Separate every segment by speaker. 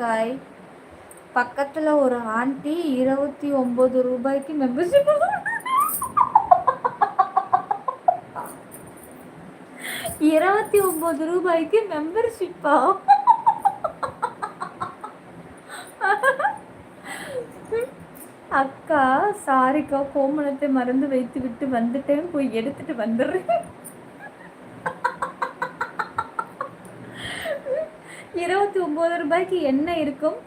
Speaker 1: காய். பக்கத்தில் ஒரு ஆண்டி 29 ரூபாய்க்கு மெம்பர்ஷிப். 29 ரூபாய்க்கு மெம்பர்ஷிப்பா? அக்கா சாரிக்கா, கோமணத்தை மறந்து வைத்து விட்டு வந்துட்டேன், போய் எடுத்துட்டு வந்துடுறேன். 29 ரூபாய்க்கு என்ன இருக்கும்?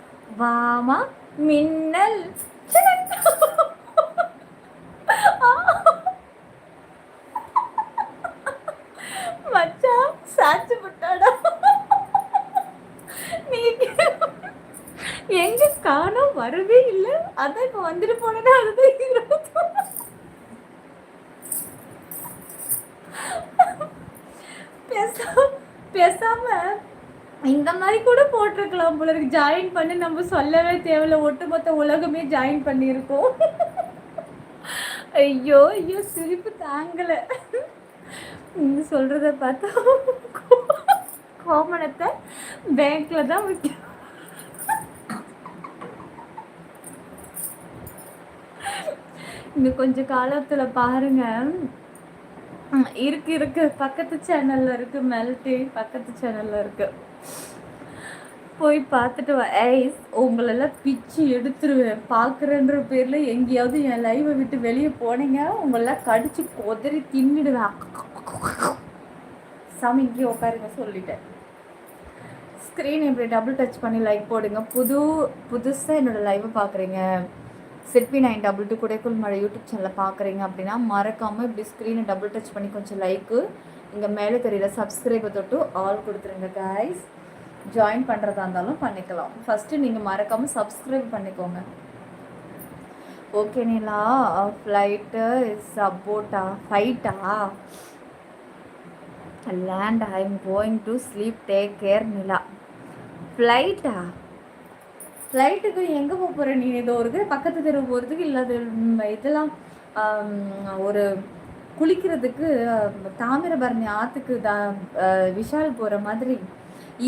Speaker 1: வாமா மின்னல். மச்சா சாச்சு விட்டாடா. நீங்க எங்க காணோம், வரவே இல்லை. அதான் இப்ப வந்துட்டு போனேன்னா அதுதான் பேசாம இந்த மாதிரி கூட போட்டிருக்கலாம் போல இருக்கு. ஜாயின் பண்ணி நம்ம சொல்லவே தேவையில்ல, ஒட்டுமொத்த உலகமே ஜாயின் பண்ணியிருக்கோம். ஐயோ ஐயோ, சிரிப்பு தாங்கல. நீங்க சொல்றத பார்த்தா கோமணத்தை பேங்க்ல தான் வைக்க. இன்னும் கொஞ்சம் காலத்துல பாருங்க, இருக்கு பக்கத்து சேனல்ல இருக்கு, மெல்டி பக்கத்து சேனல்ல இருக்கு, போய் பார்த்துட்டு வா. ஐஸ் உங்களெல்லாம் பிச்சு எடுத்துருவேன். பார்க்குறேன்ற பேரில் எங்கேயாவது என் லைவை விட்டு வெளியே போனீங்க, உங்களெல்லாம் கடிச்சு கொதறி தின்னுடுவேன். சாமி இங்கே உட்காருங்க சொல்லிட்டேன். ஸ்க்ரீன் இப்படி டபுள் டச் பண்ணி லைக் போடுங்க. புதுசாக என்னோடய லைவை பார்க்குறீங்க, சிற்பி 922 குடைக்குள் மழை யூடியூப் சேனலில் பார்க்குறீங்க அப்படின்னா மறக்காமல் இப்படி ஸ்க்ரீனை டபுள் டச் பண்ணி கொஞ்சம் லைக்கு, இங்கே மேலே தெரியல சப்ஸ்கிரைபை தொட்டு ஆல் கொடுத்துருங்க கைஸ். ஜாயின் பண்ணுறதா இருந்தாலும் பண்ணிக்கலாம். ஃபஸ்ட்டு நீங்கள் மறக்காமல் சப்ஸ்கிரைப் பண்ணிக்கோங்க. Okay Neela, flight is about to ஃபைட்டா land, I am going to sleep, take care Nila. ஃப்ளைட்டா? ஃப்ளைட்டுக்கு எங்கே போக போகிற நீ? ஏதோ ஒரு பக்கத்து தெரு போகிறதுக்கு இல்லாத இதெல்லாம் ஒரு குளிக்கிறதுக்கு தாமிரபரணி ஆற்றுக்கு விஷால் போகிற மாதிரி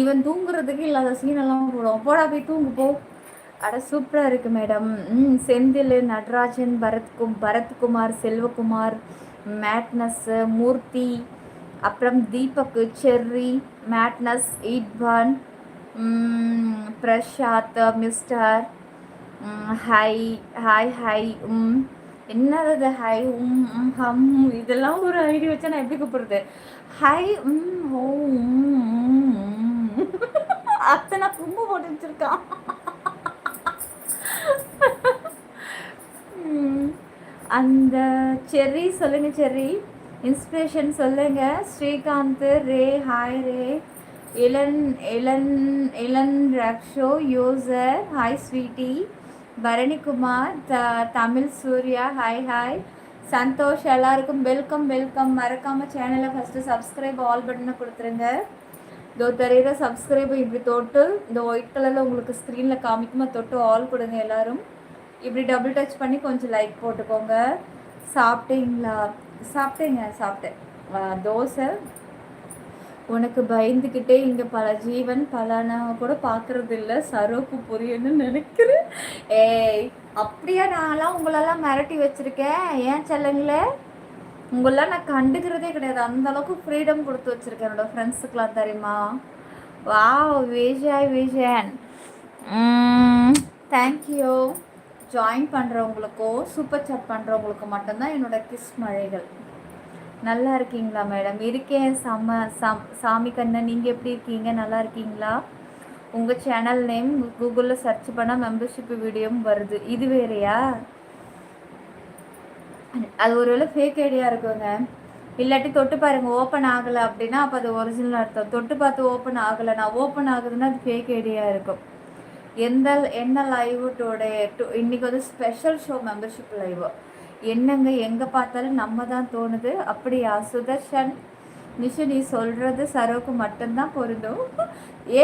Speaker 1: ஈவன் தூங்குறதுக்கு இல்லாத சீனெல்லாம் போடுவோம். போடா போய் தூங்கு போ. அட சூப்பராக இருக்குது மேடம். செந்தில், நடராஜன், பரத்குமார், செல்வகுமார், மேட்னஸ், மூர்த்தி, அப்புறம் தீபக், செர்ரி, மேட்னஸ், ஈட்பான், Prasad, mister, hi hi hi, என்னது ஹை ஹம், இதெல்லாம் ஒரு ஐடி வச்சா நான் எப்படி கூப்பிடுறது? ஹை ஓ அத்தனை கும்பு போட்டு வச்சிருக்கான். அந்த செர்ரி சொல்லுங்க, செர்ரி இன்ஸ்பிரேஷன் சொல்லுங்க. Srikanth, Ray hi Ray, Ilan Ilan Ilan ரக்ஷோ user hi sweetie, Bharanikumar, Tamil Surya hi hi, Santhosh, எல்லாருக்கும் வெல்கம் வெல்கம். மறக்காமல் சேனலை ஃபஸ்ட்டு சப்ஸ்கிரைப் ஆல் பட்டனை கொடுத்துருங்க. இதோ தெரியுற சப்ஸ்கிரைப் இப்படி தொட்டு இந்த ஒயிட் கலரில் உங்களுக்கு ஸ்க்ரீனில் காமிக்குமா தொட்டு ஆல் கொடுங்க. எல்லோரும் இப்படி டபுள் டச் பண்ணி கொஞ்சம் லைக் போட்டுக்கோங்க. சாப்பிட்டீங்களா? சாப்பிட்டேன். தோசை. உனக்கு பயந்துக்கிட்டே இங்கே பல ஜீவன் பலனா கூட பார்க்கறது இல்லை, சரோக்கு புரியன்னு நினைக்கிறேன். ஏய் அப்படியா? நான்லாம் உங்களெல்லாம் மிரட்டி வச்சுருக்கேன் ஏன் செல்லுங்களே? உங்களெலாம் நான் கண்டுக்கிறதே கிடையாது. அந்தளவுக்கு ஃப்ரீடம் கொடுத்து வச்சுருக்கேன் என்னோடய ஃப்ரெண்ட்ஸுக்கெலாம், தெரியுமா? Wow Vijayan, thank you. ஜாயின் பண்ணுறவங்களுக்கோ சூப்பர் சாட் பண்ணுறவங்களுக்கு மட்டும்தான் என்னோடய கிஸ் மழைகள். நல்லா இருக்கீங்களா மேடம்? இருக்கேன் சாமி கண்ணன். நீங்கள் எப்படி இருக்கீங்க? நல்லா இருக்கீங்களா? உங்கள் சேனல் நேம் கூகுளில் சர்ச் பண்ணால் மெம்பர்ஷிப் வீடியோவும் வருது. இது வேறையா? அது ஒருவேளை ஃபேக் ஐடியா இருக்குங்க. இல்லாட்டி தொட்டு பாருங்கள் ஓப்பன் ஆகலை அப்படின்னா அப்போ அது ஒரிஜினல் அர்த்தம். தொட்டு பார்த்து ஓப்பன் ஆகலை, நான் ஓப்பன் ஆகுதுன்னா அது ஃபேக் ஐடியா இருக்கும். என்ன லைவு இன்றைக்கி வந்து ஸ்பெஷல் ஷோ மெம்பர்ஷிப் லைவு. என்னங்க எங்கே பார்த்தாலும் நம்ம தான் தோணுது. அப்படியா சுதர்ஷன்? நிஷு நீ சொல்கிறது சரோக்கு மட்டும்தான் பொருந்தும்.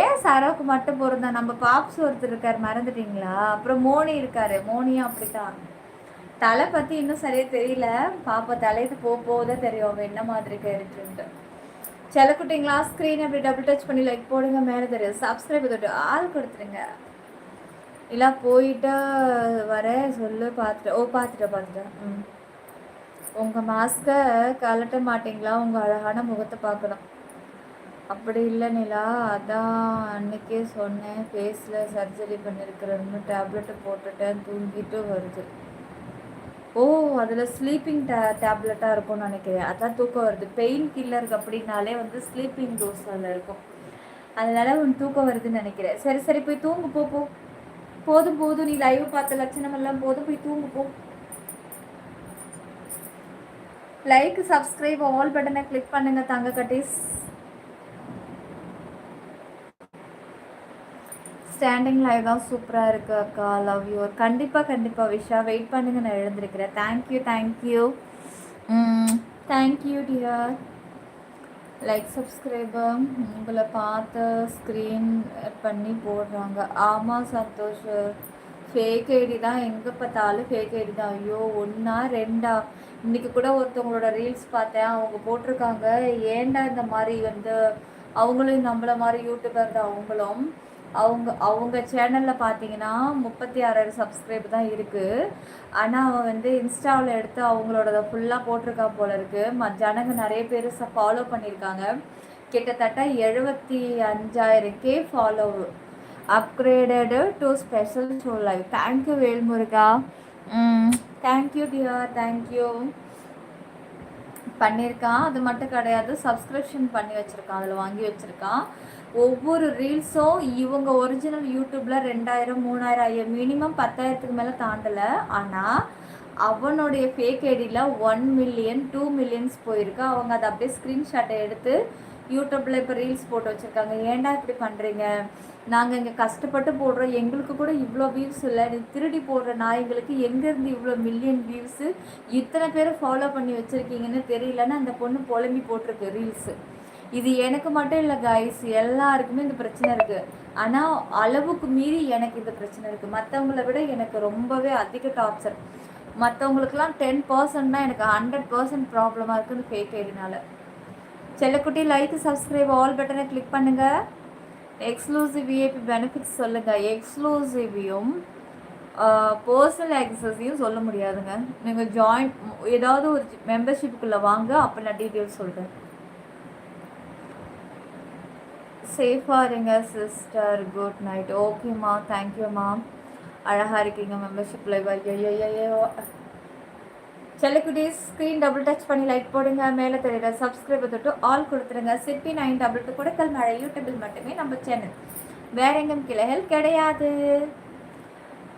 Speaker 1: ஏன் சரோக்கு மட்டும் பொருந்தா? நம்ம பாப்ஸ் ஒருத்தர் இருக்கார், மறந்துட்டீங்களா? அப்புறம் மோனி இருக்காரு, மோனியும் அப்படித்தான். தலை பற்றி இன்னும் சரியாக தெரியல, பாப்பா தலைக்கு போதான் தெரியும் அவன் என்ன மாதிரி கேரக்டர்ன்ட்டு. செல்லக்குட்டிங்களா ஸ்க்ரீன் அப்படி டபுள் டச் பண்ணி லைக் போடுங்க, மேலே தெரியும் சப்ஸ்கிரைப் தொட்டு ஆள் கொடுத்துருங்க. இல்லை போயிட்டு வர சொல்லு. பார்த்துட்டேன். உங்கள் மாஸ்கை கலட்ட மாட்டிங்களா? உங்கள் அழகான முகத்தை பார்க்கணும். அப்படி இல்லை நிலா, அதான் அன்னைக்கே சொன்னேன் ஃபேஸில் சர்ஜரி பண்ணியிருக்கிறேன்னு. டேப்லெட்டு போட்டுட்டேன், தூங்கிட்டு வருது. ஓ, அதில் ஸ்லீப்பிங் டேப்லெட்டாக இருக்கும்னு நினைக்கிறேன். அதான் தூக்கம் வருது. பெயின் கில்லருக்கு அப்படின்னாலே வந்து ஸ்லீப்பிங் டோஸ் அதில் இருக்கும். அதனால உன் தூக்கம் வருதுன்னு நினைக்கிறேன். சரி போய் தூங்கு போ. போதும் நீ லைவ் பார்த்த லட்சணம் எல்லாம் போதும், போய் தூங்கு போ. லைக் சப்ஸ்கிரைப் ஆல் பட்டனை கிளிக் பண்ணுங்க தங்க கட்டீஸ். ஸ்டாண்டிங் லைவ் தான் சூப்பராக இருக்குது அக்கா. Love you. கண்டிப்பாக விஷா. வெயிட் பண்ணுங்க, நான் எழுந்திருக்கிறேன். Thank you dear. லைக் சப்ஸ்கிரைபர் உங்களை பார்த்து ஸ்க்ரீன் பண்ணி போடுறாங்க. ஆமாம் சந்தோஷ், ஃபேக் ஐடி தான். எங்கே பார்த்தாலும் ஃபேக் ஐடி தான். ஐயோ, 1 2 இன்றைக்கி கூட ஒருத்தவங்களோட ரீல்ஸ் பார்த்தேன். அவங்க போட்டிருக்காங்க, ஏன்டா இந்த மாதிரி வந்து அவங்களும் நம்மள மாதிரி யூடியூபர் தான். அவங்க சேனலில் பார்த்தீங்கன்னா 36,000 சப்ஸ்கிரைப் தான் இருக்குது. ஆனால் அவன் வந்து இன்ஸ்டாவில் எடுத்து அவங்களோட ஃபுல்லாக போட்டிருக்கா போல இருக்குது. ஜனங்க நிறைய பேர் ஃபாலோ பண்ணியிருக்காங்க. கிட்டத்தட்ட 75,000K follow. Upgraded to special show live. Thank you வேல்முருகா. Thank you dear, thank you. பண்ணியிருக்கான். அது மட்டும் கிடையாது, சப்ஸ்கிரிப்ஷன் பண்ணி வச்சுருக்கான், அதில் வாங்கி வச்சுருக்கான். ஒவ்வொரு ரீல்ஸும் இவங்க ஒரிஜினல் யூடியூப்பில் 2000 3000 மினிமம் 10,000க்கு மேலே தாண்டலை. ஆனால் அவனுடைய ஃபேக் ஐடியில் 1 மில்லியன் 2 மில்லியன்ஸ் போயிருக்கு. அவங்க அதை அப்படியே ஸ்க்ரீன்ஷாட்டை எடுத்து யூடியூப்பில் இப்போ ரீல்ஸ் போட்டு வச்சுருக்காங்க. ஏன்டா இப்படி பண்ணுறீங்க? நாங்கள் இங்கே கஷ்டப்பட்டு போடுறோம், எங்களுக்கு கூட இவ்வளோ வியூஸ் இல்லை. நீ திருடி போடுற நாய்களுக்கு எங்கேருந்து இவ்வளோ மில்லியன் வியூஸு, இத்தனை பேர் ஃபாலோ பண்ணி வச்சுருக்கீங்கன்னு தெரியலன்னு அந்த பொண்ணு புலம்பி போட்டிருக்கு ரீல்ஸு. இது எனக்கு மட்டும் இல்லை கைஸ், எல்லாருக்குமே இந்த பிரச்சனை இருக்குது. ஆனால் அளவுக்கு மீறி எனக்கு இந்த பிரச்சனை இருக்குது. மற்றவங்கள விட எனக்கு ரொம்பவே அதிக டார்ச்சர். மற்றவங்களுக்குலாம் 10% தான், எனக்கு 100% ப்ராப்ளமாக இருக்குது ஃபேக் ஐடினால. செல்லக்குட்டி லைக் சப்ஸ்கிரைப் ஆல் பட்டனை கிளிக் பண்ணுங்கள். எக்ஸ்க்ளூசிவ் விஐபி பெனிஃபிட்ஸ் சொல்லுங்கள். எக்ஸ்க்ளூசிவையும் பர்சனல் ஆக்சஸையும் சொல்ல முடியாதுங்க. நீங்கள் ஜாயின் ஏதாவது ஒரு மெம்பர்ஷிப்புக்குள்ளே வாங்க, அப்போ நான் டீட்டெயில்ஸ் சொல்கிறேன். சேஃபாக இருங்க சிஸ்டர். Good night. ஓகேம்மா, தேங்க்யூம்மா. அழகாக இருக்கீங்க மெம்பர்ஷிப் லைவ். ஐயோ செல்லக்குட்டி ஸ்க்ரீன் டபுள் டச் பண்ணி லைக் போடுங்க, மேலே தெரியுற சப்ஸ்கிரைபை தொட்டு ஆல் கொடுத்துருங்க. சிப்பி 922 கொடுக்கல் மழை யூடியூபில் மட்டுமே நம்ம சேனல், வேற எங்கும் கிளைகள் கிடையாது.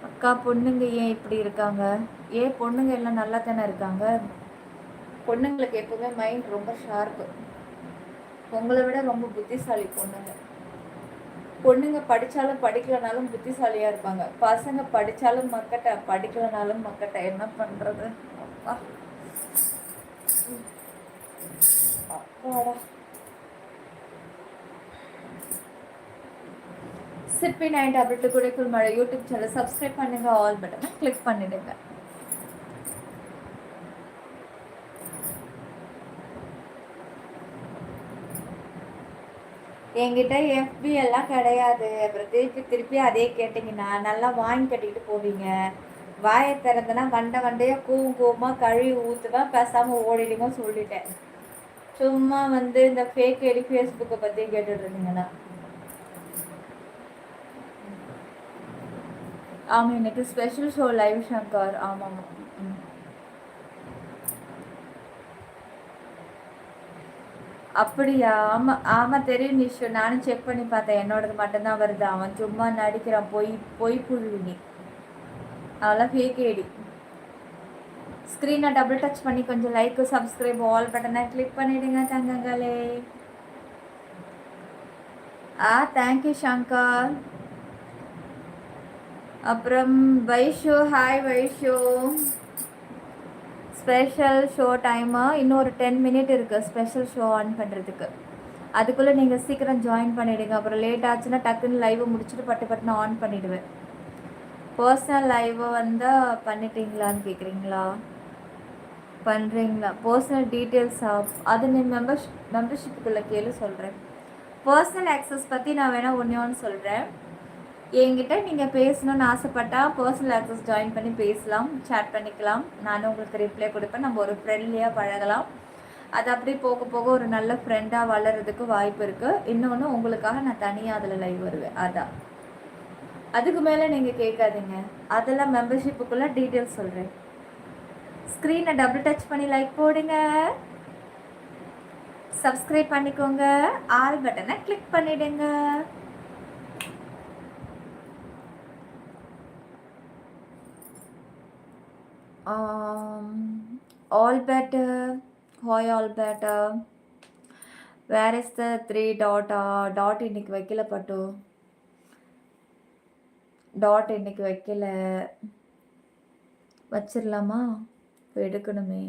Speaker 1: அக்கா பொண்ணுங்க ஏன் இப்படி இருக்காங்க? பொண்ணுங்க எல்லாம் நல்லா தானே இருக்காங்க. பொண்ணுங்களுக்கு எப்பவுமே மைண்ட் ரொம்ப ஷார்ப்பு. உங்களை விட ரொம்ப புத்திசாலி பொண்ணுங்க படித்தாலும் படிக்கலனாலும் புத்திசாலியாக இருப்பாங்க. பசங்க படித்தாலும் மக்கட்ட, படிக்கலனாலும் மக்கட்ட. என்ன பண்ணுறது? அப்பாடா. சிப்பி 922 குடைக்குள் மழை யூடியூப் சேனல் சப்ஸ்கிரைப் பண்ணுங்க, ஆல் பட்டனை கிளிக் பண்ணிடுங்க. என்கிட்ட எஃபி எல்லாம் கிடையாது. அப்புறம் திருப்பி அதே கேட்டிங்கன்னா நல்லா வாங்கி கட்டிக்கிட்டு போவீங்க. வாயை திறந்தனா வண்டையாக கூவமாக கழுவி ஊற்றுவேன், பேசாமல் ஓடிடுங்க சொல்லிட்டேன். சும்மா வந்து இந்த ஃபேக் ஐடி ஃபேஸ்புக்கை பற்றி கேட்டுட்டு இருந்தீங்கன்னா. ஆமாம், இன்னைக்கு ஸ்பெஷல் ஷோ லைவ் ஷங்கர். ஆமாம். அப்படியா? ஆமாம் தெரியும் நிஷு. நானும் செக் பண்ணி பார்த்தேன், என்னோடது மட்டும்தான் வருது. அவன் சும்மா நடிக்கிறான். பொய் புழுவினி. அதெல்லாம் ஃபேக் ஐடி. ஸ்க்ரீனை டபுள் டச் பண்ணி கொஞ்சம் லைக் சப்ஸ்கிரைப் ஆல் பட்டனை கிளிக் பண்ணிடுங்க தங்கங்களே. தேங்க்யூ ஷங்கர். அப்புறம் Vaishu, hi Vaishu. Special show time இன்னொரு 10 மினிட் இருக்குது ஸ்பெஷல் ஷோ ஆன் பண்ணுறதுக்கு. அதுக்குள்ளே நீங்கள் சீக்கிரம் ஜாயின் பண்ணிவிடுங்க. அப்புறம் லேட் ஆச்சுன்னா டக்குன்னு லைவை முடிச்சுட்டு பட்டுன்னு ஆன் பண்ணிவிடுவேன். பர்சனல் லைவை வந்து பண்ணிட்டீங்களான்னு கேட்குறீங்களா? பண்ணுறீங்களா? பர்சனல் டீட்டெயில்ஸ் அது நீ மெம்பர்ஷிப்புக்குள்ளே கேளு சொல்கிறேன். பர்சனல் ஆக்சஸ் பற்றி நான் வேணால் ஒன்று சொல்கிறேன். என்கிட்ட நீங்கள் பேசணும்னு ஆசைப்பட்டால் பர்சனல் ஆக்சஸ் ஜாயின் பண்ணி பேசலாம், சேட் பண்ணிக்கலாம். நானும் உங்களுக்கு ரிப்ளை கொடுப்பேன். நம்ம ஒரு ஃப்ரெண்ட்லியாக பழகலாம். அது அப்படி போக போக ஒரு நல்ல ஃப்ரெண்டாக வளர்கிறதுக்கு வாய்ப்பு இருக்குது. இன்னொன்று உங்களுக்காக நான் தனியாக அதில் லைவ் வருவேன். அதான் அதுக்கு மேலே நீங்கள் கேட்காதீங்க. அதெல்லாம் மெம்பர்ஷிப்புக்குள்ளே டீட்டெயில்ஸ் சொல்கிறேன். ஸ்க்ரீனை டபுள் டச் பண்ணி லைக் போடுங்க, சப்ஸ்கிரைப் பண்ணிக்கோங்க, ஆல் பட்டனை கிளிக் பண்ணிடுங்க. All better. Why all better? Where is the 3 dot? Dot இன்னைக்கு வைக்கல பட்டு. டாட் இன்னைக்கு வைக்கல. வச்சிடலாமா? எடுக்கணுமே.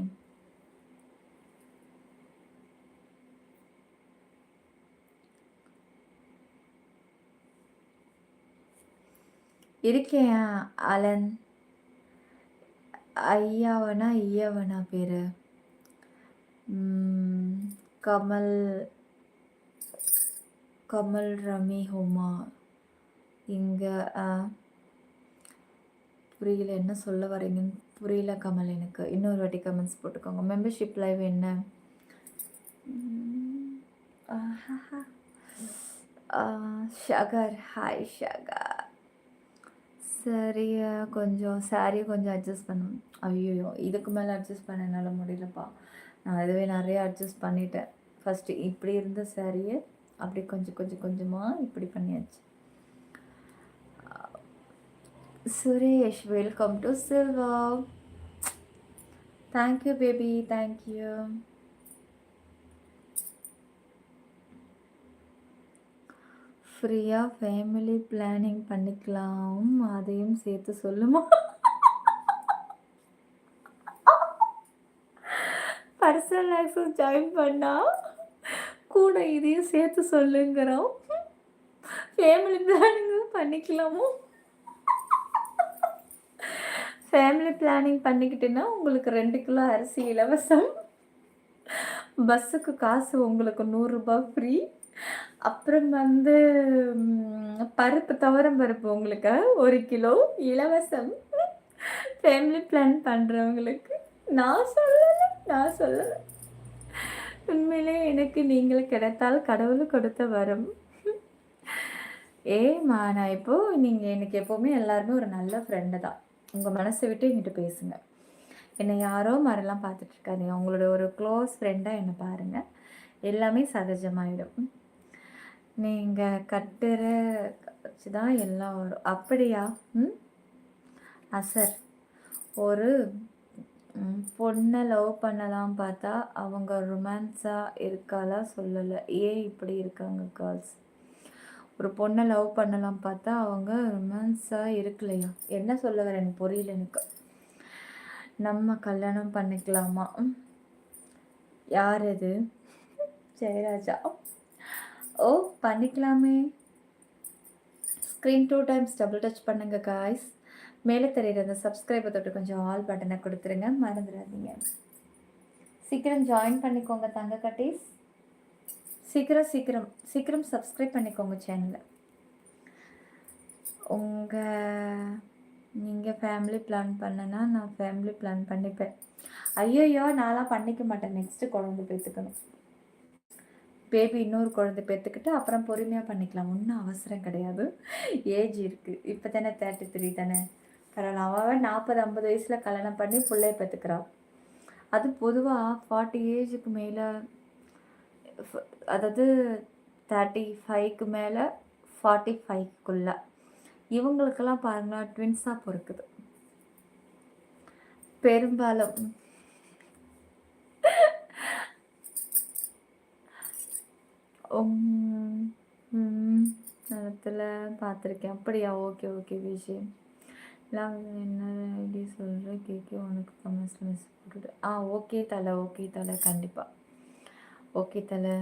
Speaker 1: இருக்கேன் அலன். ஐயாவனா ஐயாவனா பேர் கமல் கமல் ரமி ஹோமா இங்கே புரியல, என்ன சொல்ல வரீங்கன்னு புரியல கமல். எனக்கு இன்னொரு வாட்டி கமெண்ட்ஸ் போட்டுக்கோங்க. மெம்பர்ஷிப் லைவ் என்ன? ஷகர், ஹாய் ஷகர். சரியா கொஞ்சம் சாரியை கொஞ்சம் அட்ஜஸ்ட் பண்ணணும். ஐயோ, இதுக்கு மேலே அட்ஜஸ்ட் பண்ண என்னால் முடியலப்பா. நான் இதுவே நிறைய அட்ஜஸ்ட் பண்ணிட்டேன். ஃபஸ்ட்டு இப்படி இருந்த சாரியை அப்படி கொஞ்சமாக இப்படி பண்ணியாச்சு. Suresh, welcome to Silva. Thank you baby, thank you. ஃப்ரீயாக ஃபேமிலி பிளானிங் பண்ணிக்கலாம், அதையும் சேர்த்து சொல்லுமா? பர்சனல் ஆக்சஸ் ஜாயின் பண்ணால் கூட இதையும் சேர்த்து சொல்லுங்கிறோம். ஃபேமிலி பிளானிங்கும் பண்ணிக்கலாமோ? ஃபேமிலி பிளானிங் பண்ணிக்கிட்டேன்னா உங்களுக்கு 2 கிலோ அரிசி இலவசம், பஸ்ஸுக்கு காசு உங்களுக்கு 100 ரூபாய் ஃப்ரீ, அப்புறம் பருப்பு துவரம் பருப்பு உங்களுக்கு 1 கிலோ இலவசம். ஃபேமிலி பிளான் பண்ணுறவங்களுக்கு நான் சொல்லலை. உண்மையிலே எனக்கு நீங்கள் கிடைத்தால் கடவுள் கொடுத்த வரம். ஏம்மா, நான் இப்போது நீங்கள் எனக்கு எப்போவுமே எல்லாருமே ஒரு நல்ல ஃப்ரெண்டு தான். உங்கள் மனசை விட்டு என்கிட்ட பேசுங்க. என்னை யாரோ மாதிரிலாம் பார்த்துட்ருக்காதீங்க. உங்களோட ஒரு க்ளோஸ் ஃப்ரெண்டாக என்னை பாருங்கள். எல்லாமே சகஜமாயிடும். நீங்கள் கட்டுற வச்சு தான் எல்லாம் வரும். அப்படியா? சார், ஒரு பொண்ணை லவ் பண்ணலாம் பார்த்தா அவங்க ரொமான்ஸாக இருக்காளா சொல்லலை. ஏன் இப்படி இருக்காங்க கேர்ள்ஸ்? ஒரு பொண்ணை லவ் பண்ணலாம் பார்த்தா அவங்க ரொமான்ஸாக இருக்கலையா? என்ன சொல்ல வர எனக்கு புரியல. எனக்கு நம்ம கல்யாணம் பண்ணிக்கலாமா? யார் அது? ஜெயராஜா. ஓ, பண்ணிக்கலாமே. ஸ்க்ரீன் 2 டைம்ஸ் டபுள் டச் பண்ணுங்க காய்ஸ். மேலே தெரியுற அந்த சப்ஸ்கிரைபை தொட்டு கொஞ்சம் ஆல் பட்டனை கொடுத்துருங்க, மறந்துடாதீங்க. சீக்கிரம் ஜாயின் பண்ணிக்கோங்க தங்க கட்டீஸ். சீக்கிரம் சப்ஸ்கிரைப் பண்ணிக்கோங்க சேனலை. நீங்கள் ஃபேமிலி பிளான் பண்ணனா நான் ஃபேமிலி பிளான் பண்ணிப்பேன். ஐயோ, நான்லாம் பண்ணிக்க மாட்டேன். நெக்ஸ்ட்டு குழந்தை பெற்றுக்கணும். பேபி இன்னொரு குழந்தை பெற்றுக்கிட்டு அப்புறம் பொறுமையாக பண்ணிக்கலாம். ஒன்றும் அவசரம் கிடையாது. ஏஜ் இருக்குது. இப்போ தானே 33 தானே. பரவாயில்ல. அவன் 40-50 வயசில் கல்யாணம் பண்ணி பிள்ளைய பெற்றுக்கிறான். அது பொதுவாக 40 ஏஜுக்கு மேலே, அதாவது 35க்கு மேலே 45க்குள்ளே இவங்களுக்கெல்லாம் பாருங்களா ட்வின்ஸாக பிறக்குது பெரும்பாலும். நேரத்தில் பார்த்துருக்கேன். அப்படியா? ஓகே விஷயம். என்ன ஐடி சொல்கிற கேட்க உனக்கு கமெண்ட்ஸில் மெசேஜ் போட்டுவிடு. ஓகே தலை கண்டிப்பாக. ஓகே தலை.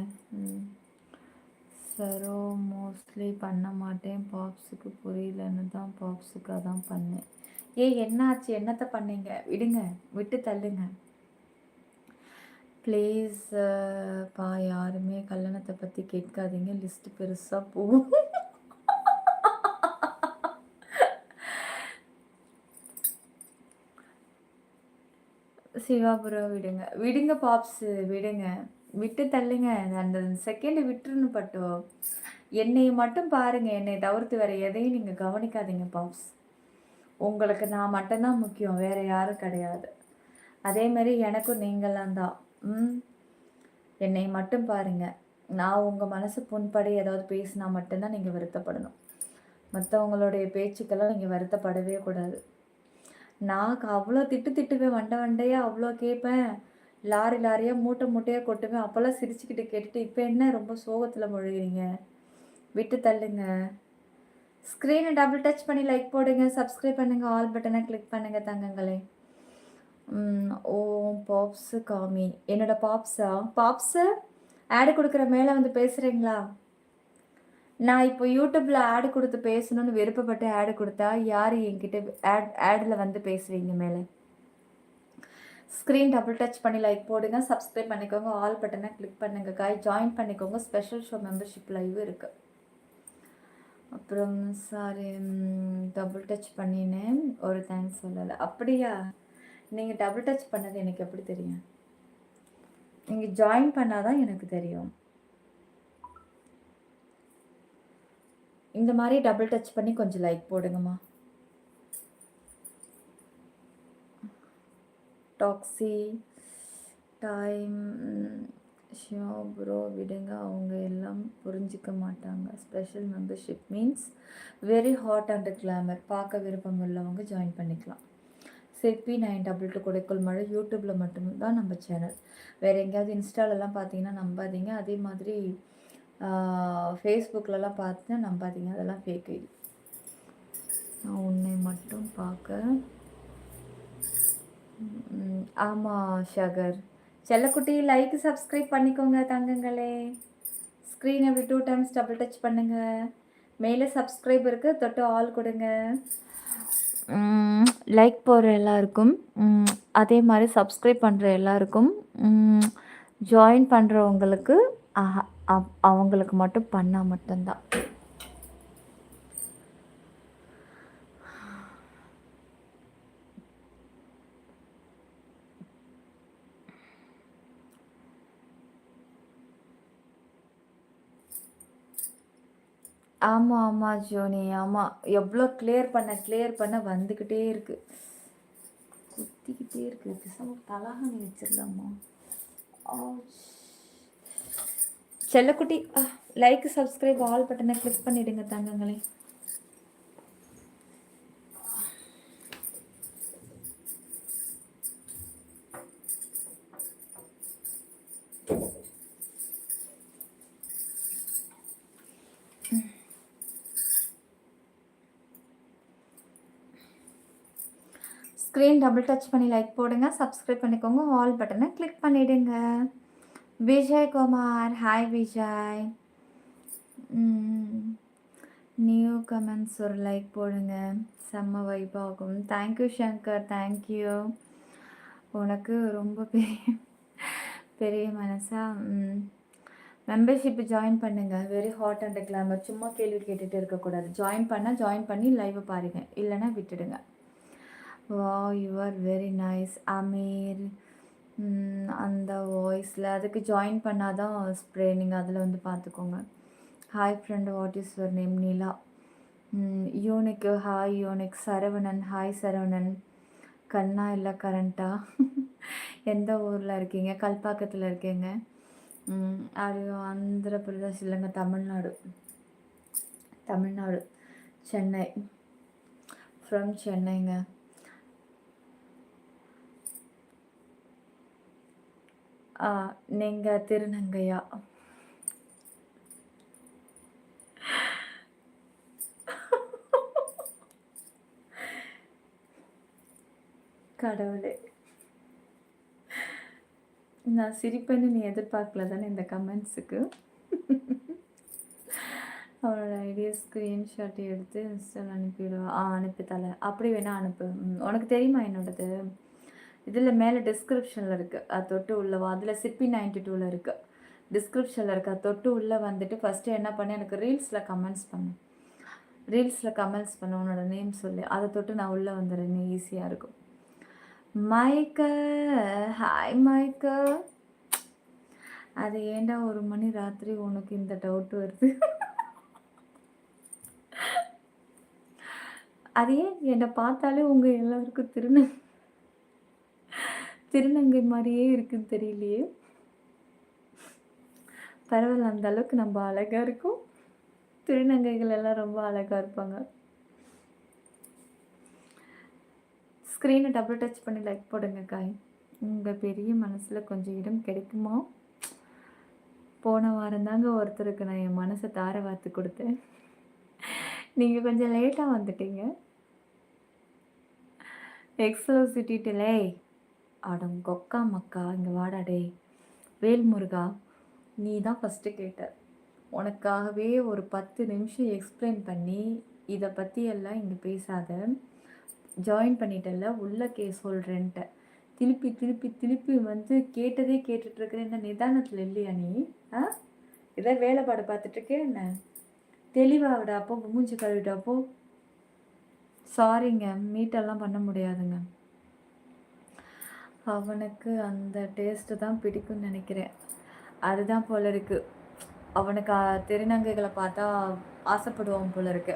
Speaker 1: சரோ மோஸ்ட்லி பண்ண மாட்டேன். பாப்ஸுக்கு புரியலன்னு தான் பாப்ஸுக்கு அதான் பண்ணேன். என்னாச்சு? என்னத்தை பண்ணீங்க? விடுங்க, விட்டு தள்ளுங்க. ப்ளீஸ் பா யாருமே கல்யாணத்தை பற்றி கேட்காதீங்க, லிஸ்ட் பெருசாக போகும். சிவாபுரம் விடுங்க விடுங்க பாப்ஸு, விடுங்க, விட்டு தள்ளுங்க. அந்த செகண்ட் விட்டுருன்னு பட்டோ. என்னை மட்டும் பாருங்க, என்னை தவிர்த்து வேற எதையும் நீங்கள் கவனிக்காதீங்க பாப்ஸ். உங்களுக்கு நான் மட்டும்தான் முக்கியம், வேற யாரும் கிடையாது. அதே மாதிரி எனக்கும் நீங்களாம் தான். என்னை மட்டும் பாருங்க. நான் உங்கள் மனசு புண்படி ஏதாவது பேசினா மட்டும்தான் நீங்கள் வருத்தப்படணும். மற்றவங்களுடைய பேச்சுக்கெல்லாம் நீங்கள் வருத்தப்படவே கூடாது. நான் அவ்வளோ திட்டுவேன், வண்டையாக அவ்வளோ கேட்பேன், லாரி லாரியாக மூட்டை மூட்டையாக கொட்டுவேன். அப்போல்லாம் சிரிச்சுக்கிட்டு கேட்டுட்டு இப்போ என்ன ரொம்ப சோகத்தில் முழுகிறீங்க? விட்டு தள்ளுங்க. ஸ்க்ரீனை டபுள் டச் பண்ணி லைக் போடுங்க, சப்ஸ்கிரைப் பண்ணுங்கள், ஆல் பட்டனை கிளிக் பண்ணுங்கள் தங்கங்களே. ஓ பாப்ஸு காமி, என்னோட பாப்ஸா? பாப்ஸு ஆடு கொடுக்குற மேலே வந்து பேசுகிறீங்களா? நான் இப்போ யூடியூப்பில் ஆடு கொடுத்து பேசணும்னு விருப்பப்பட்டு ஆடு கொடுத்தா யார் என்கிட்ட ஆடில் வந்து பேசுவீங்க? மேலே ஸ்க்ரீன் டபுள் டச் பண்ணி லைக் போடுங்க, சப்ஸ்கிரைப் பண்ணிக்கோங்க, ஆல் பட்டனை கிளிக் பண்ணுங்க காய், ஜாயின் பண்ணிக்கோங்க. ஸ்பெஷல் ஷோ மெம்பர்ஷிப் லைவ் இருக்குது. அப்புறம் சாரி டபுள் டச் பண்ணினேன், ஒரு தேங்க்ஸ் சொல்லலை. அப்படியா? நீங்கள் டபுள் டச் பண்ணது எனக்கு எப்படி தெரியும்? நீங்கள் ஜாயின் பண்ணாதான் எனக்கு தெரியும். இந்த மாதிரி டபுள் டச் பண்ணி கொஞ்சம் லைக் போடுங்கம்மா. டாக்ஸி டைம் ஷியோ ப்ரோ விடுங்க, அவங்க எல்லாம் புரிஞ்சிக்க மாட்டாங்க. Special membership means very hot and glamour. பார்க்க விருப்பம் உள்ளவங்க ஜாயின் பண்ணிக்கலாம். சிற்பி 922 கொடைக்கல் மழை யூடியூப்பில் மட்டும்தான் நம்ம சேனல். வேறு எங்கேயாவது இன்ஸ்டாலெலாம் பார்த்தீங்கன்னா நம்பாதீங்க. அதே மாதிரி ஃபேஸ்புக்கிலலாம் பார்த்து நம்பாதீங்க, அதெல்லாம் ஃபேக் ஐடி. நான் உன்னை மட்டும் பார்க்க. ஆமாம் ஷகர். செல்லக்குட்டி லைக் சப்ஸ்கிரைப் பண்ணிக்கோங்க தங்கங்களே. ஸ்க்ரீனை அப்படி 2 டைம்ஸ் டபுள் டச் பண்ணுங்கள். மேலே சப்ஸ்கிரைப் இருக்குது, தொட்டு ஆல் கொடுங்க. லைக் போடுற எல்லாருக்கும், அதே மாதிரி சப்ஸ்கிரைப் பண்ணுற எல்லாருக்கும், ஜாயின் பண்ணுறவங்களுக்கு அவங்களுக்கு மட்டும் பண்ணால் மட்டும்தான். ஆமாம் ஆமாம் ஜோனி, ஆமாம். எவ்வளோ கிளியர் பண்ண வந்துக்கிட்டே இருக்குது, குத்திக்கிட்டே இருக்குது. பேசாம தலகாணி வச்சிடலாமா? செல்லக்குட்டி லைக் சப்ஸ்கிரைப் ஆல் பட்டனை கிளிக் பண்ணிவிடுங்க தங்கங்களே. ஸ்க்ரீன் டபுள் டச் பண்ணி லைக் போடுங்க, சப்ஸ்கிரைப் பண்ணிக்கோங்க, ஆல் பட்டனை கிளிக் பண்ணிவிடுங்க. Vijay Kumar, hi Vijay. New comments ஒரு லைக் போடுங்க, செம்ம வைப்பாகும். Thank you Shankar, thank you. உனக்கு ரொம்ப பெரிய மனசா? மெம்பர்ஷிப் ஜாயின் பண்ணுங்கள். Very hot and glamour. சும்மா கேள்வி கேட்டுகிட்டு இருக்கக்கூடாது. ஜாயின் பண்ணி லைவை பாருங்கள், இல்லைன்னா விட்டுடுங்க. Wow you are very nice Aamir. அந்த வாய்ஸில் அதுக்கு ஜாயின் பண்ணாதான் ஸ்ப்ரே, நீங்கள் அதில் வந்து பார்த்துக்கோங்க. Hi friend, what is your name? Neela. Unique, hi unique. Saravanan, hi Saravanan. கண்ணா இல்லை கரண்ட்டா? எந்த ஊரில் இருக்கீங்க? கல்பாக்கத்தில் இருக்கீங்க. அது ஆந்திர பிரதேஷ் இல்லைங்க, தமிழ்நாடு, சென்னை. ஃப்ரம் சென்னைங்க. நீங்கள் திருநங்கையா? கடவுளே, நான் சிரிப்பேன்னு நீ எதிர்பார்க்கல தானே இந்த கமெண்ட்ஸுக்கு? அவனோட ஐடியா ஸ்க்ரீன்ஷாட் எடுத்து இன்ஸ்டால் அனுப்பிவிடுவா. அனுப்பி தலை, அப்படி வேணால் அனுப்பு. உனக்கு தெரியுமா என்னோடது? இதில் மேலே டிஸ்கிரிப்ஷனில் இருக்குது, அது தொட்டு உள்ளவா. அதில் சிப்பி 92ல் இருக்குது, டிஸ்கிரிப்ஷனில் இருக்குது. அது தொட்டு உள்ளே வந்துட்டு ஃபஸ்ட்டு என்ன பண்ணு, எனக்கு ரீல்ஸில் கமெண்ட்ஸ் பண்ணு. ரீல்ஸில் கமெண்ட்ஸ் பண்ண உன்னோட நேம் சொல்லி, அதை தொட்டு நான் உள்ளே வந்துடுறேன். ஈஸியாக இருக்கும். Michael, hi Michael. அது ஏன்டா 1 மணி ராத்திரி உனக்கு இந்த டவுட் வருது? அது ஏன் என்னை பார்த்தாலே உங்கள் எல்லாருக்கும் திருநங்கை மாதிரியே இருக்குன்னு தெரியலையே. பரவாயில்ல, அந்த அளவுக்கு நம்ம அழகாக இருக்கும். திருநங்கைகள் எல்லாம் ரொம்ப அழகாக இருப்பாங்க. ஸ்க்ரீனை டபுள் டச் பண்ணி லைக் போடுங்க காய். உங்கள் பெரிய மனசில் கொஞ்சம் இடம் கிடைக்குமா? போன வாரம் தாங்க ஒருத்தருக்கு நான் என் மனசை தார வார்த்து கொடுத்தேன். நீங்கள் கொஞ்சம் லேட்டாக வந்துட்டீங்க. எக்ஸ்க்ளூசிட்டி டிலே. அடம் கொக்கா மக்கா, இங்கே வாடா டே. வேல்முருகா, நீ தான் ஃபஸ்ட்டு கேட்ட. உனக்காகவே ஒரு 10 நிமிஷம் எக்ஸ்பிளைன் பண்ணி இதை பற்றி எல்லாம் இங்கே பேசாத, ஜாயின் பண்ணிட்டல உள்ள சொல்கிறேன்ட்ட. திருப்பி திருப்பி திருப்பி வந்து கேட்டதே கேட்டுட்ருக்குற என்ன நிதானத்தில் இல்லையா நீ? இதை வேலைப்பாடு பார்த்துட்ருக்கேன் என்ன? தெளிவாகடா அப்போ, மூஞ்சி கழுவிட்டாப்போ. சாரிங்க, மீட்டெல்லாம் பண்ண முடியாதுங்க. அவனுக்கு அந்த டேஸ்ட்டு தான் பிடிக்கும்னு நினைக்கிறேன். அதுதான் போல இருக்குது. அவனுக்கு திருநங்கைகளை பார்த்தா ஆசைப்படுவான் போல இருக்கு.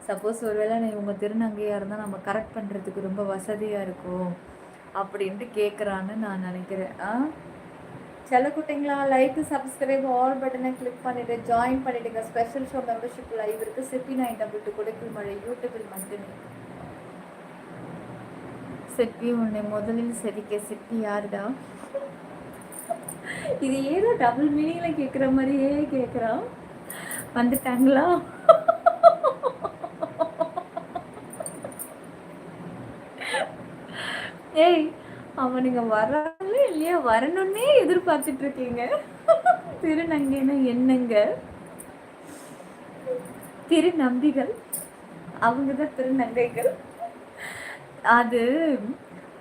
Speaker 1: சப்போஸ் ஒருவேளை நீ உங்கள் திருநங்கையாக இருந்தால் நம்ம கரெக்ட் பண்ணுறதுக்கு ரொம்ப வசதியாக இருக்கும் அப்படின்ட்டு கேட்குறான்னு நான் நினைக்கிறேன். செல்லக்குட்டிங்களா, லைக்கு சப்ஸ்கிரைப் ஆல் பட்டனை கிளிக் பண்ணிவிட்டு ஜாயின் பண்ணிவிடுங்க. ஸ்பெஷல் ஷோ மெம்பர்ஷிப் லைவ் இருக்குது. சிப்பி 922 கொடுக்கல் மழை யூடியூபில் மட்டுமே. சிப்பி உன்னை முதலில் செதிக்க. சிப்பி யாருடா? இது ஏதோ டபுள் மீனிங்கில் கேட்குற மாதிரியே கேட்குறான். வந்துட்டாங்களா? ஏய், அவனுங்க வராங்களே இல்லையா, வரணுன்னே எதிர்பார்த்துட்டு இருக்கீங்க. திருநங்கைன்னா என்னங்க? திருநம்பிகள், அவங்க தான் திருநங்கைகள். அது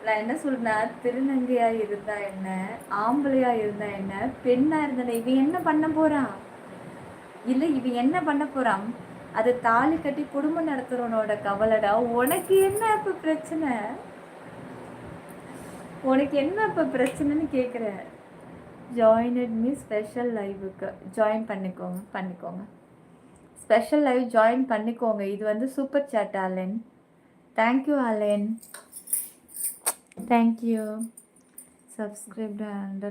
Speaker 1: நான் என்ன சொல்றேன்னா, திருநங்கையா இருந்தா என்ன, ஆம்பளையா இருந்தா என்ன, பெண்ணா இருந்தா இவன் என்ன பண்ண போறான்? இல்லை, இவன் என்ன பண்ண போறான்? அது தாலி கட்டி குடும்பம் நடத்துறவனோட கவலைடா. உனக்கு என்ன இப்ப பிரச்சனை? உனக்கு என்ன இப்போ பிரச்சனைன்னு கேட்குறேன். ஜாயினட் மீ ஸ்பெஷல் லைவுக்கு ஜாயின் பண்ணிக்கோங்க. ஸ்பெஷல் லைவ் ஜாயின் பண்ணிக்கோங்க. இது வந்து super chat Alan. Thank you Alan, thank you. Subscribe and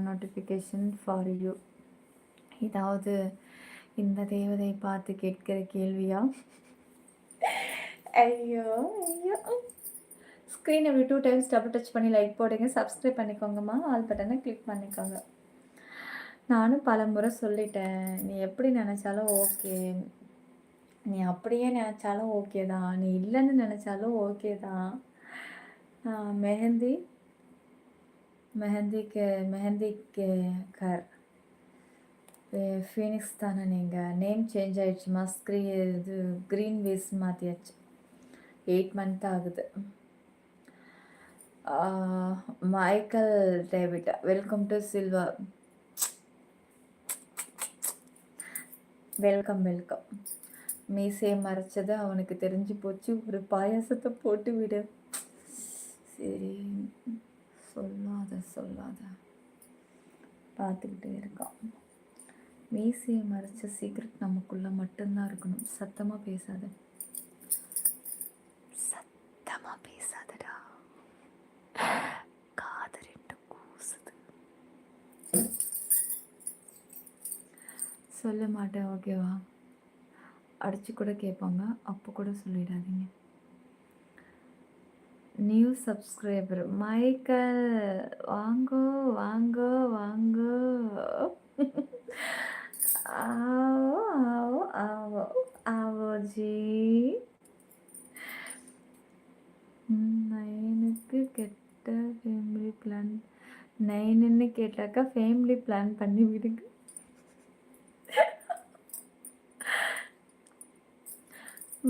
Speaker 1: notification for you. இதாவது இந்த தேவதை பார்த்து கேட்கிற கேள்வியா? ஐயோ ஐயோ. ஸ்க்ரீன் அப்படி 2 டைம்ஸ் டபுள் டச் பண்ணி லைக் போடுங்க. சப்ஸ்கிரைப் பண்ணிக்கோங்கம்மா. ஆல் பட்டனை கிளிக் பண்ணிக்கோங்க. நானும் பல முறை சொல்லிட்டேன், நீ எப்படி நினச்சாலும் ஓகே, நீ அப்படியே நினச்சாலும் ஓகே தான், நீ இல்லைன்னு நினச்சாலும் ஓகே தான். மெஹந்திக்கு கர் ஃபீனிக்ஸ் தானே? நீங்கள் நேம் சேஞ்ச் ஆகிடுச்சுமா. இது க்ரீன் வேஸ் மாற்றியாச்சு. 8 மந்த் ஆகுது. Michael David, welcome to Silva. Welcome. மீசையை மறைச்சது அவனுக்கு தெரிஞ்சு போச்சு. ஒரு பாயாசத்தை போட்டு விட. சரி, சொல்லாத பார்த்துக்கிட்டே இருக்கான். மீசையை மறைச்ச சீக்ரெட் நமக்குள்ள மட்டும்தான் இருக்கணும். சத்தமாக பேசாதடா. காதறிட்டு கூசுது. சொல்ல மாட்டேன், ஓகேவா? அடிச்சு கூட கேட்பாங்க, அப்போ கூட சொல்லிடாதீங்க. நியூ சப்ஸ்கிரைபர் மைக்கேல், வாங்கோ. ஆவோ ஜி. நைனுக்கு கெட்ட ஃபேமிலி பிளான். நைனுன்னு கேட்டாக்கா ஃபேமிலி பிளான் பண்ணி விடுங்க.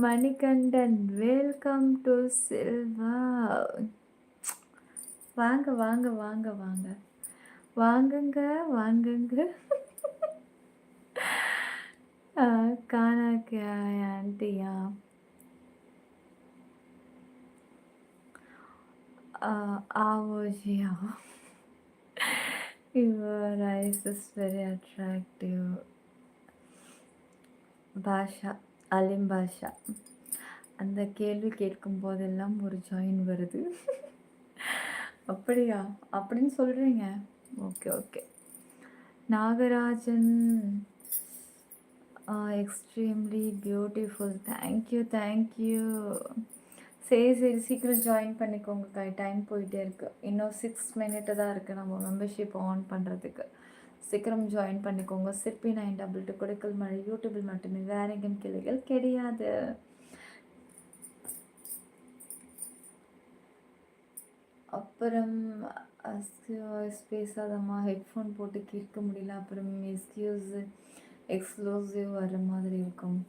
Speaker 1: Manikandan, welcome to Silva. வாங்க வாங்க வாங்க வாங்க வாங்குங்க வாங்குங்க. காணாக்கு ஆண்டியா ஆவோஜியா your eyes is very attractive. Basha Alim Basha. அந்த கேள்வி கேட்கும் போதெல்லாம் ஒரு ஜாயின் வருது. அப்படியா? அப்படின்னு சொல்றீங்க. Okay okay. Nagarajan extremely beautiful. Thank you thank you. சரி சரி, சீக்கிரம் ஜாயின் பண்ணிக்கோங்க. டைம் போயிட்டே இருக்கு. இன்னும் 6 மினிட் தான் இருக்குது நம்ம மெம்பர்ஷிப் ஆன் பண்ணுறதுக்கு. சீக்கிரம் ஜாயின் பண்ணிக்கோங்க. சிற்பி 922 கொடுக்கல் மழை யூடியூபில் மட்டுமே, வேற எங்கேயும் கிளைகள் கிடையாது. அப்புறம் வாய்ஸ் பேசாதம்மா, ஹெட்ஃபோன் போட்டு கேட்க முடியல. அப்புறம் எக்ஸ்க்ளூசிவ் வர மாதிரி இருக்கும்.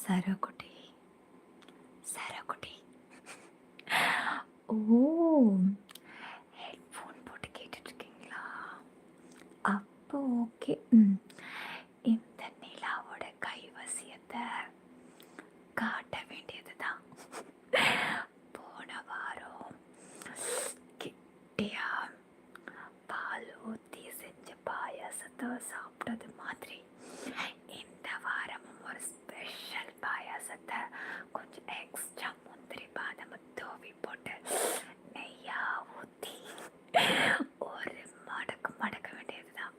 Speaker 1: சரகுட்டி சரகுட்டி. ஓ, ஹெட்ஃபோன் போட்டு கேட்டுட்ருக்கீங்களா? அப்போ ஓகே. இந்த நிலாவோட கைவசியத்தை காட்ட வேண்டியது தான். போன வாரம் கிட்டியா பால் ஊற்றி செஞ்ச பாயாசத்தை சாப்பிட்டது மாதிரி இந்த வாரமும் ஒரு ஸ்பெஷல் பாயாசத்தை கொஞ்சம் எக்ஸ்ட்ரா முந்திரி பாதாம் தூவி போட்டு நெய்யா ஊற்றி ஒரு மடக்க வேண்டியது தான்.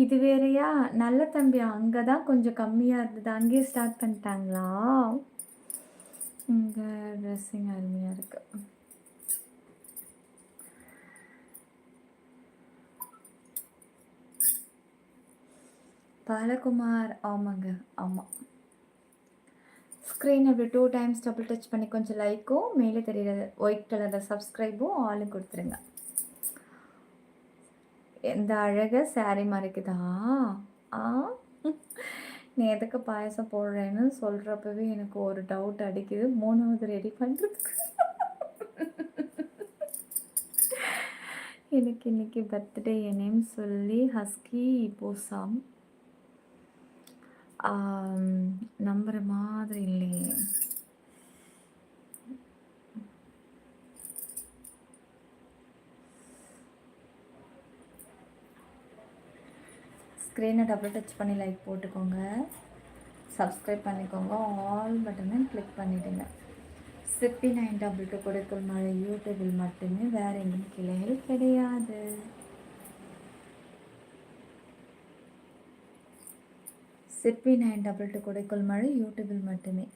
Speaker 1: இது வேறையா? நல்ல தம்பி, அங்கே தான் கொஞ்சம் கம்மியாக இருந்தது. அங்கேயே ஸ்டார்ட் பண்ணிட்டாங்களா? இங்கே ட்ரெஸ்ஸிங் அருமையாக இருக்கு. பாலகுமார், ஆமாங்க ஆமாம். ஸ்க்ரீன் அப்படி 2 டைம்ஸ் டபுள் டச் பண்ணி கொஞ்சம் லைக்கும் மேலே தெரியுற ஒயிட் கலரில் சப்ஸ்கிரைபும் ஆளும் கொடுத்துருங்க. எந்த அழக சாரி மறைக்குதா? நீ எதுக்கு பாயசம் போடுறேன்னு சொல்கிறப்பவே எனக்கு ஒரு டவுட் அடிக்குது. 3வது ரெடி பண்ணுறதுக்கு. எனக்கு இன்னைக்கு பர்த்டே. என் நேம் சொல்லி ஹஸ்கி போசாம். நம்புற மாதிரி இல்லையே. ஸ்க்ரீனை டபுள் டச் பண்ணி லைக் போட்டுக்கோங்க, சப்ஸ்கிரைப் பண்ணிக்கோங்க, ஆல் பட்டனை கிளிக் பண்ணிவிடுங்க. சிப்பி 922 கொடுக்கல் மழை யூடியூபில் மட்டுமே, வேறு எங்கேயும் கிளைகள் கிடையாது. சிப்பி 922 கொடுக்கல் மழை யூடியூபில் மட்டுமே.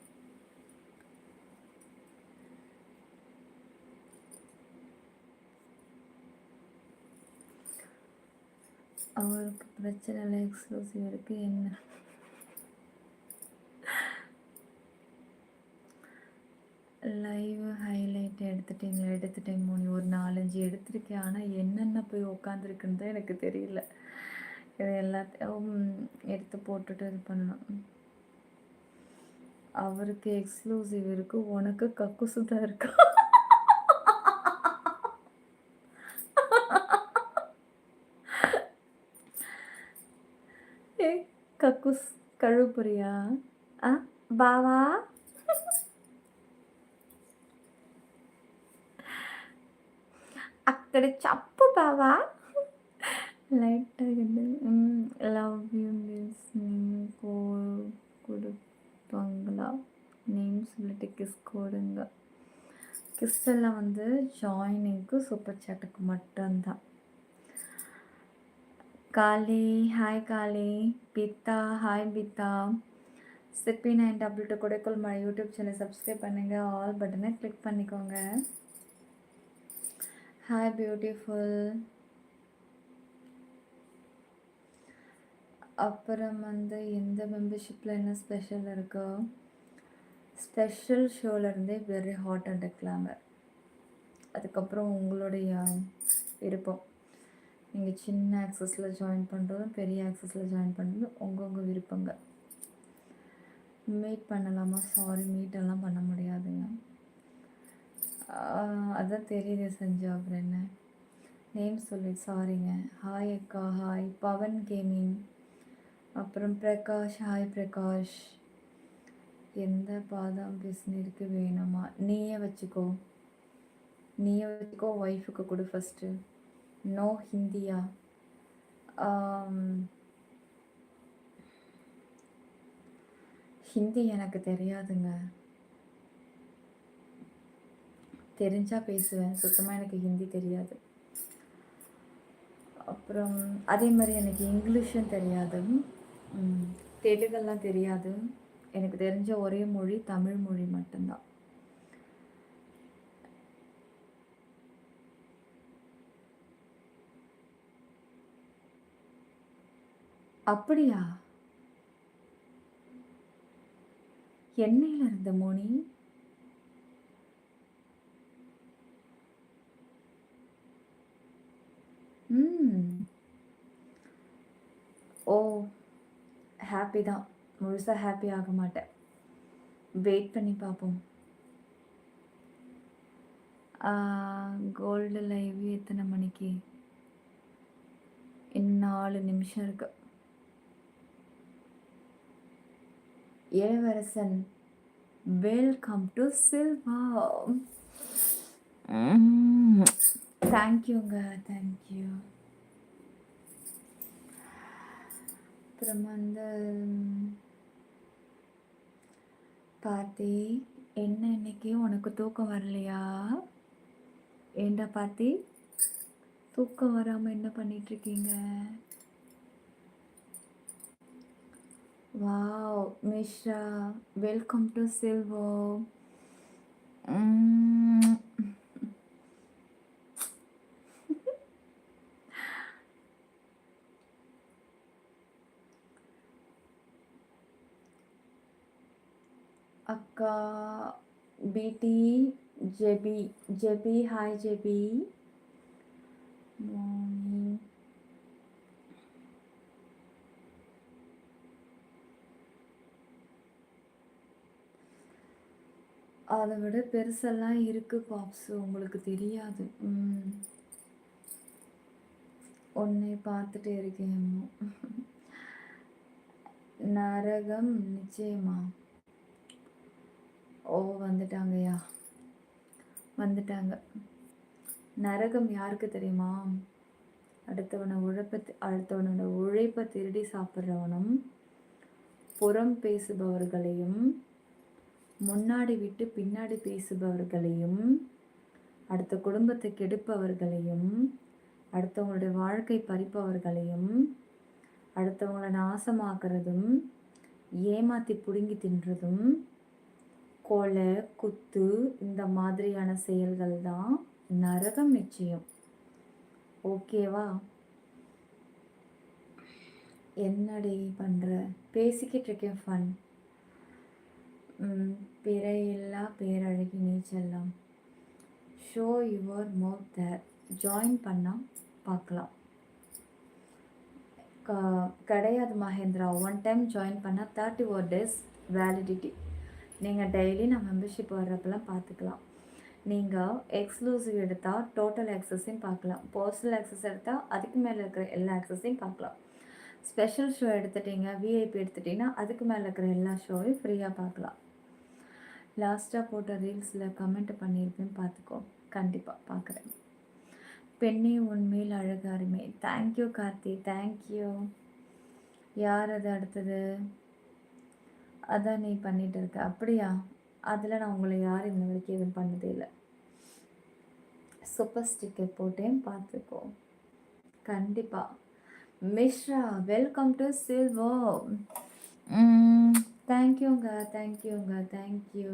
Speaker 1: அவருக்கு பிரச்சனை இல்லை, எக்ஸ்க்ளூசிவ் இருக்குது. என்ன லைவ் ஹைலைட் எடுத்துட்டீங்களா? எடுத்துட்டேன் மோனி, ஒரு 4-5 எடுத்திருக்கேன். ஆனால் என்னென்ன போய் உக்காந்துருக்குன்னு தான் எனக்கு தெரியல. இது எல்லாத்தையும் எடுத்து போட்டுட்டு இது பண்ணணும். அவருக்கு எக்ஸ்க்ளூசிவ் இருக்கு, உனக்கு கக்குசு தான் இருக்கு. கக்குஸ் கழுப்புறியா? பாவா అక్కడ చెప్పు బావా. லைட்டாக லவ் யூ மீன்ஸ் கொடுப்பாங்களா? நேம் சொல்லிட்டு கிஸ் கொடுங்க. கிஸ் எல்லாம் வந்து ஜாயினிங்க்கு சூப்பர் சாட்டுக்கு மட்டும்தான். காளி ஹாய் காளி. பித்தா ஹாய் பித்தா. சிப்பி 922 கொடுக்கல் மழை யூடியூப் சேனல் சப்ஸ்கிரைப் பண்ணுங்க, ஆல் பட்டனை கிளிக் பண்ணிக்கோங்க. Hi beautiful. அப்புறம் வந்து எந்த மெம்பர்ஷிப்பில் என்ன ஸ்பெஷல் இருக்கோ? ஸ்பெஷல் ஷோலேருந்தே வெரி ஹாட் அண்ட் கிளாமர். அதுக்கப்புறம் உங்களுடைய விருப்பம். நீங்கள் சின்ன ஆக்சஸில் ஜாயின் பண்ணுறதும் பெரிய ஆக்சஸில் ஜாயின் பண்ணுறதும் உங்கள் விருப்பங்க. மீட் பண்ணலாமா? சாரி, மீட்டெல்லாம் பண்ண முடியாதுங்க. அதான் தெரியுது செஞ்சா. அப்புறம் என்ன நேம் சொல்லி சாரிங்க. ஹாய் அக்கா. Hi Pavan gaming. அப்புறம் பிரகாஷ். ஹாய் பிரகாஷ். எந்த பாதாம் பிஸ்னிருக்கு வேணுமா? நீயே வச்சுக்கோ, ஒய்ஃபுக்கு கொடு ஃபஸ்ட்டு. நோ ஹிந்தியா? ஹிந்தி எனக்கு தெரியாதுங்க. தெரிஞ்சால் பேசுவேன், சுத்தமாக எனக்கு ஹிந்தி தெரியாது. அப்புறம் அதே மாதிரி எனக்கு இங்கிலீஷும் தெரியாது, தெலுங்கெல்லாம் தெரியாது. எனக்கு தெரிஞ்ச ஒரே மொழி தமிழ் மொழி மட்டும்தான். அப்படியா? என்னையில இருந்த மோனி? ஓ, ஹாப்பி தான். முழுசாக ஹாப்பி ஆக மாட்டேன், வெயிட் பண்ணி பார்ப்போம். கோல்டு லைவ் எத்தனை மணிக்கு? இன்னும் 4 நிமிஷம் இருக்கு. இளவரசன் வெல்கம் டு சில்வா. தேங்க்யூங்க, தேங்க்யூ. அப்புறம் பார்த்தி, என்ன இன்னைக்கு உனக்கு தூக்கம் வரலையா? ஏண்டா பார்த்தி, தூக்கம் வராமல் என்ன பண்ணிகிட்ருக்கீங்க? Wow Mishra, welcome to Silvo. அக்கா பிடி ஜெபி ஹாய் ஜெபி. அதை விட பெருசெல்லாம் இருக்கு பாப்ஸு, உங்களுக்கு தெரியாது. உன்னை பார்த்துட்டு இருக்கேன். நரகம் நிச்சயமா? ஓ, வந்துட்டாங்கய்யா, வந்துட்டாங்க. நரகம் யாருக்கு தெரியுமா? அடுத்தவனோட உழைப்பை திருடி சாப்பிட்றவனும், புறம் பேசுபவர்களையும், முன்னாடி விட்டு பின்னாடி பேசுபவர்களையும், அடுத்த குடும்பத்தை கெடுப்பவர்களையும், அடுத்தவங்களுடைய வாழ்க்கை பறிப்பவர்களையும், அடுத்தவங்களை நாசமாக்குறதும், ஏமாற்றி பிடுங்கி தின்றதும், கொலை குத்து, இந்த மாதிரியான செயல்கள் தான் நரகம் நிச்சயம். ஓகேவா? என்னடி பண்ணுற? பேசிக்கிட்டு இருக்கேன், ஃபன். பிறையில்லா பேரழகி நீச்சல்லாம். Show your mouth there. Join பண்ணால் பார்க்கலாம். கிடையாது மகேந்திரா, 1 டைம் ஜாயின் பண்ணால் 30 days வேலிடிட்டி. நீங்கள் டெய்லி நான் மெம்பர்ஷிப் வர்றப்பெல்லாம் பார்த்துக்கலாம். நீங்கள் எக்ஸ்க்ளூசிவ் எடுத்தால் டோட்டல் ஆக்சஸையும் பார்க்கலாம். பர்சனல் ஆக்சஸ் எடுத்தால் அதுக்கு மேலே இருக்கிற எல்லா ஆக்சஸையும் பார்க்கலாம். ஸ்பெஷல் ஷோ எடுத்துட்டிங்க, விஐபி எடுத்துட்டிங்கன்னா அதுக்கு மேலே இருக்கிற எல்லா ஷோவையும் ஃப்ரீயாக பார்க்கலாம். லாஸ்ட்டாக போட்ட ரீல்ஸில் கமெண்ட் பண்ணியிருப்பேன், பார்த்துக்கோ. கண்டிப்பாக பார்க்குறேன். பெண்ணே உண்மையில் அழகாருமே. Thank you Karthi, thank you. யார் அது அடுத்தது? அதான் நீ பண்ணிகிட்டு இருக்க. அப்படியா? அதில் நான் உங்களை யாரும் இந்த வரைக்கும் எதுவும் பண்ணதே இல்லை. சூப்பர் ஸ்டிக்கர் போட்டேன், பார்த்துக்கோ. கண்டிப்பாக. Mishra welcome to Silvo. தேங்க்யூங்க, தேங்க்யூங்க, தேங்க்யூ.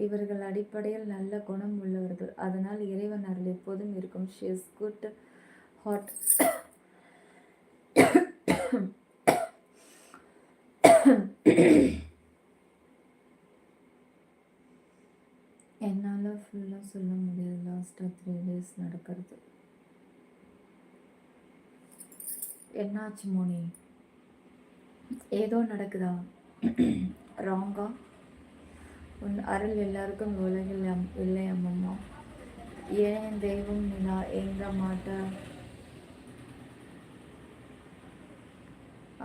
Speaker 1: இவர்கள் அடிப்படையில் நல்ல குணம் உள்ளவர்கள், அதனால் இறைவன் அருள் எப்போதும் இருக்கும். She is good hot. என்னால் ஃபுல்லாக சொல்ல முடியாது. லாஸ்ட்டாக 3 days நடக்கிறது. என்னாச்சு மோனி? ஏதோ நடக்குதா? ராங்கா? உன் அருள் எல்லாருக்கும் உலகில் இல்லை அம்மம்மா. ஏன் தெய்வம் நிலா ஏங்க மாட்டா?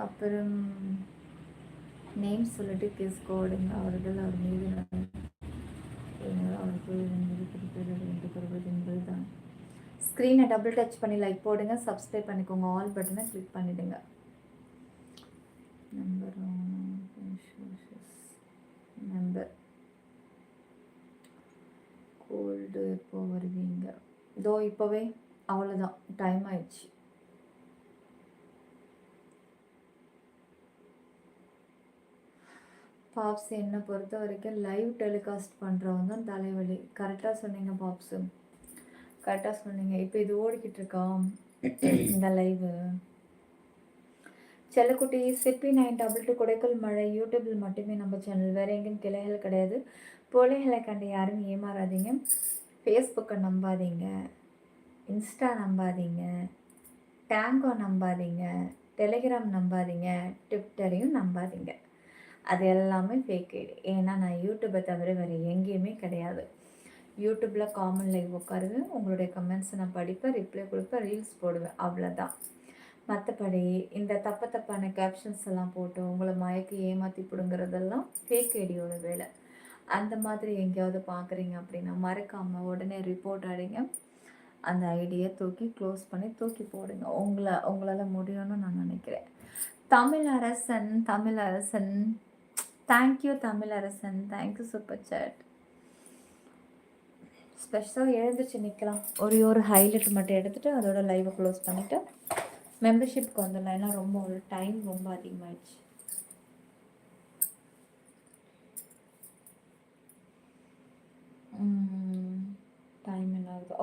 Speaker 1: அப்புறம் நேம் சொல்லிட்டு கேஸ் கோடுங்க. அவர்கள் அவர் மீது அவர்கள் மீது குறிப்பிடுவது என்று கூறுவது என்பதுதான். ஸ்க்ரீனை டபுள் டச் பண்ணி லைக் போடுங்க, சப்ஸ்கிரைப் பண்ணிக்கோங்க, ஆல் பட்டனை கிளிக் பண்ணிடுங்க. நம்பர் கோல்டு எப்போ வருவீங்க? இதோ இப்போவே, அவ்வளோதான், டைம் ஆயிடுச்சு. பாப்ஸ் என்னை பொறுத்த வரைக்கும் லைவ் டெலிகாஸ்ட் பண்ணுறவங்க தான் தலைவலி. கரெக்டாக சொன்னீங்க பாப்ஸு, கரெக்டாக சொன்னீங்க. இப்போ இது ஓடிக்கிட்டு இருக்கா இந்த லைவு? செல்லக்குட்டி சிப்பி 922 கொடைக்கல் மழை யூடியூப்பில் மட்டுமே நம்ம சேனல், வேறு எங்கேயும் கிளைகள் கிடையாது. பிள்ளைகளை கண்டு யாரும் ஏமாறாதீங்க. ஃபேஸ்புக்கை நம்பாதீங்க, இன்ஸ்டா நம்பாதீங்க, டேங்கோ நம்பாதீங்க, டெலிகிராம் நம்பாதீங்க, ட்விட்டரையும் நம்பாதீங்க. அது எல்லாமே ஃபேக் ஐடி. ஏன்னா நான் யூடியூப்பை தவிர வேறு எங்கேயுமே கிடையாது. யூடியூப்பில் காமன் லைவ் உட்காருவேன், உங்களுடைய கமெண்ட்ஸை நான் படிப்பேன், ரிப்ளை கொடுப்பேன், ரீல்ஸ் போடுவேன், அவ்வளோதான். மற்றபடி இந்த தப்பான கேப்ஷன்ஸ் எல்லாம் போட்டு உங்களை மயக்கி ஏமாற்றி பிடுங்கிறதெல்லாம் ஃபேக் ஐடியோட வேலை. அந்த மாதிரி எங்கேயாவது பார்க்குறீங்க அப்படின்னா மறக்காமல் உடனே ரிப்போர்ட் அடிங்க. அந்த ஐடியை தூக்கி க்ளோஸ் பண்ணி தூக்கி போடுங்க. உங்களால் முடியும்னு நான் நினைக்கிறேன். Tamilarasan thank you. Tamilarasan thank you, super chat. ஸ்பெஷலாக எழுந்திரிச்சு நிற்கலாம். ஒரு ஹைலைட் மட்டும் எடுத்துகிட்டு அதோட லைவை க்ளோஸ் பண்ணிவிட்டு மெம்பர்ஷிப்க்கு வந்துடலாம். ஏன்னா டைம் ரொம்ப அதிகமாகிடுச்சு. டைம் என்ன ஆகுது?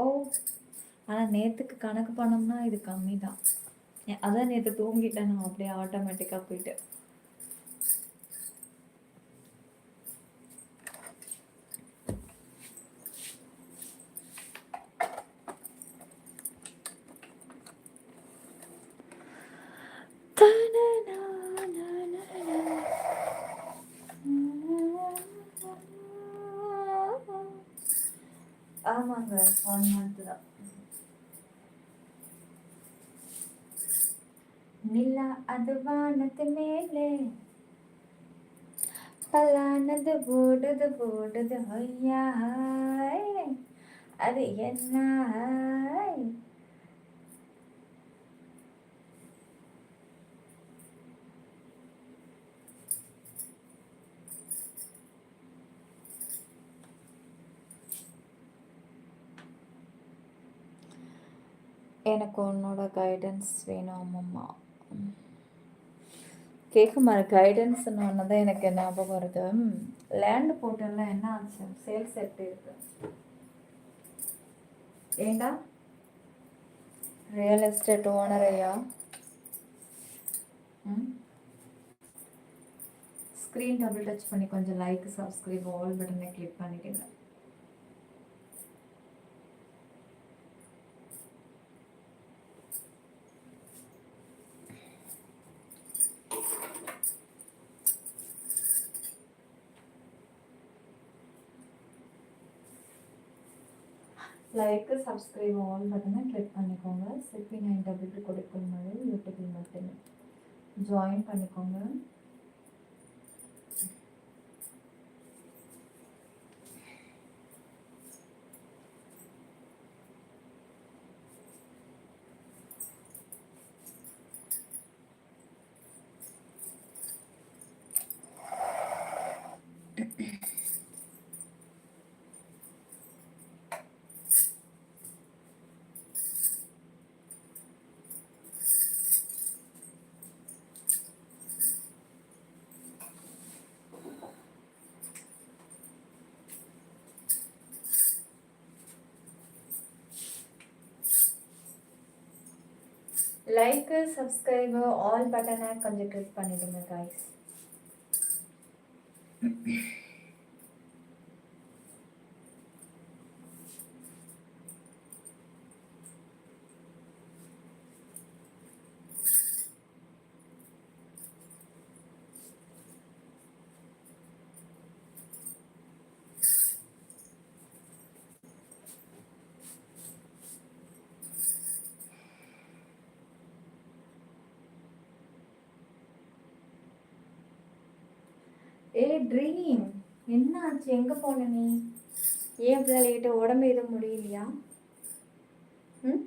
Speaker 1: ஆனால் நேற்றுக்கு கணக்கு பண்ணோம்னா இது கம்மி தான். அதான் நேற்று தூங்கிட்டேன் நான், அப்படியே ஆட்டோமேட்டிக்காக போயிட்டு. ஆமாங்க, 1 month தான். நிலா அது வானத்து மேலே பலானது போடுது ஐயா, அது என்ன? எனக்கு உன்னோட கைடன்ஸ் வேணும் அம்மம்மா. கேட்க மாதிரி கைடன்ஸ்ன்னு ஒன்று தான் எனக்கு ஞாபகம் வருது. லேண்டு போட்டெல்லாம் என்ன ஆச்சு? சேல்ஸ் எப்படி இருக்கு? ஏண்டா ரியல் எஸ்டேட் ஓனர் ஐயா, ஸ்க்ரீன் டபுள் டச் பண்ணி கொஞ்சம் லைக், சப்ஸ்கிரைப், ஆல் பட்டனை கிளிக் பண்ணிடுங்க. லைக், சப்ஸ்கிரைப், ஆல் பட்டனை கிளிக் பண்ணிக்கோங்க. சிப்பி 922 கொடைக்கல் மழை யூடியூப்பில் மட்டுமே ஜாயின் பண்ணிக்கோங்க. லைக், சப்ஸ்கிரைப், ஆல் பட்டனை கொஞ்சம் கிளிக் பண்ணிடுங்க காய்ஸ். ஏ ட்ரீம், என்ன ஆச்சு? எங்கே போன நீ? ஏன் இப்படி லேட்டு? உடம்பு எதுவும் முடியலையா? ம்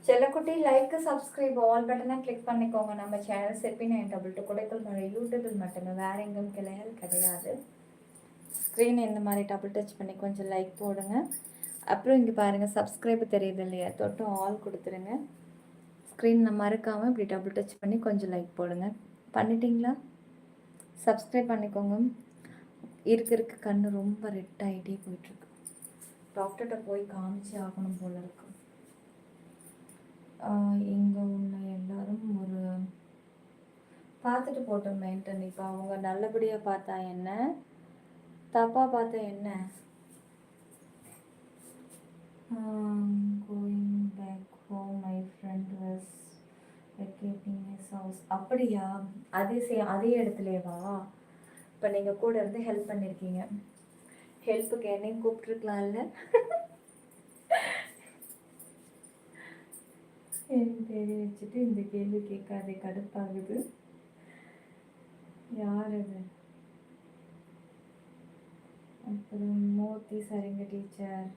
Speaker 1: செல்லக்குட்டி, லைக்கு சப்ஸ்கிரைப் ஆல் பட்டனை கிளிக் பண்ணிக்கோங்க. நம்ம சேனல் செப்பி922 குடைக்குள் மழை யூடியூபில் மட்டுமே, வேற எங்கும் கிளைகள் கிடையாது. ஸ்க்ரீன் இந்த மாதிரி டபுள் டச் பண்ணி கொஞ்சம் லைக் போடுங்க. அப்புறம் இங்கே பாருங்கள், சப்ஸ்கிரைப் தெரியுது இல்லையா? தொட்டு ஆல் கொடுத்துருங்க. ஸ்க்ரீனில் மறக்காமல் இப்படி டபுள் டச் பண்ணி கொஞ்சம் லைக் போடுங்க. பண்ணிட்டீங்களா? சப்ஸ்கிரைப் பண்ணிக்கோங்க. இருக்க கண்ணு ரொம்ப ரெட் ஆகிட்டே போயிட்டுருக்கு. டாக்டர்கிட்ட போய் காமிச்சு ஆகணும் போல இருக்கு. இங்கே உள்ள எல்லாரும் ஒரு பார்த்துட்டு போட்டோம் மெயின்டைன். இப்போ அவங்க நல்லபடியாக பார்த்தா என்ன, தப்பாக பார்த்தா என்ன? Going back home my friend was vacating his house. அப்படியா? அதே இடத்துலேவா? இப்போ நீங்கள் கூட இருந்து ஹெல்ப் பண்ணியிருக்கீங்க. ஹெல்ப்புக்கு என்னையும் கூப்பிட்ருக்கலாம்ல? என் பேரை வச்சுட்டு இந்த கேள்வி கேட்காதே, கடுப்பாகுது. யார் அது? அப்புறம் மூர்த்தி, சரிங்க டீச்சர்.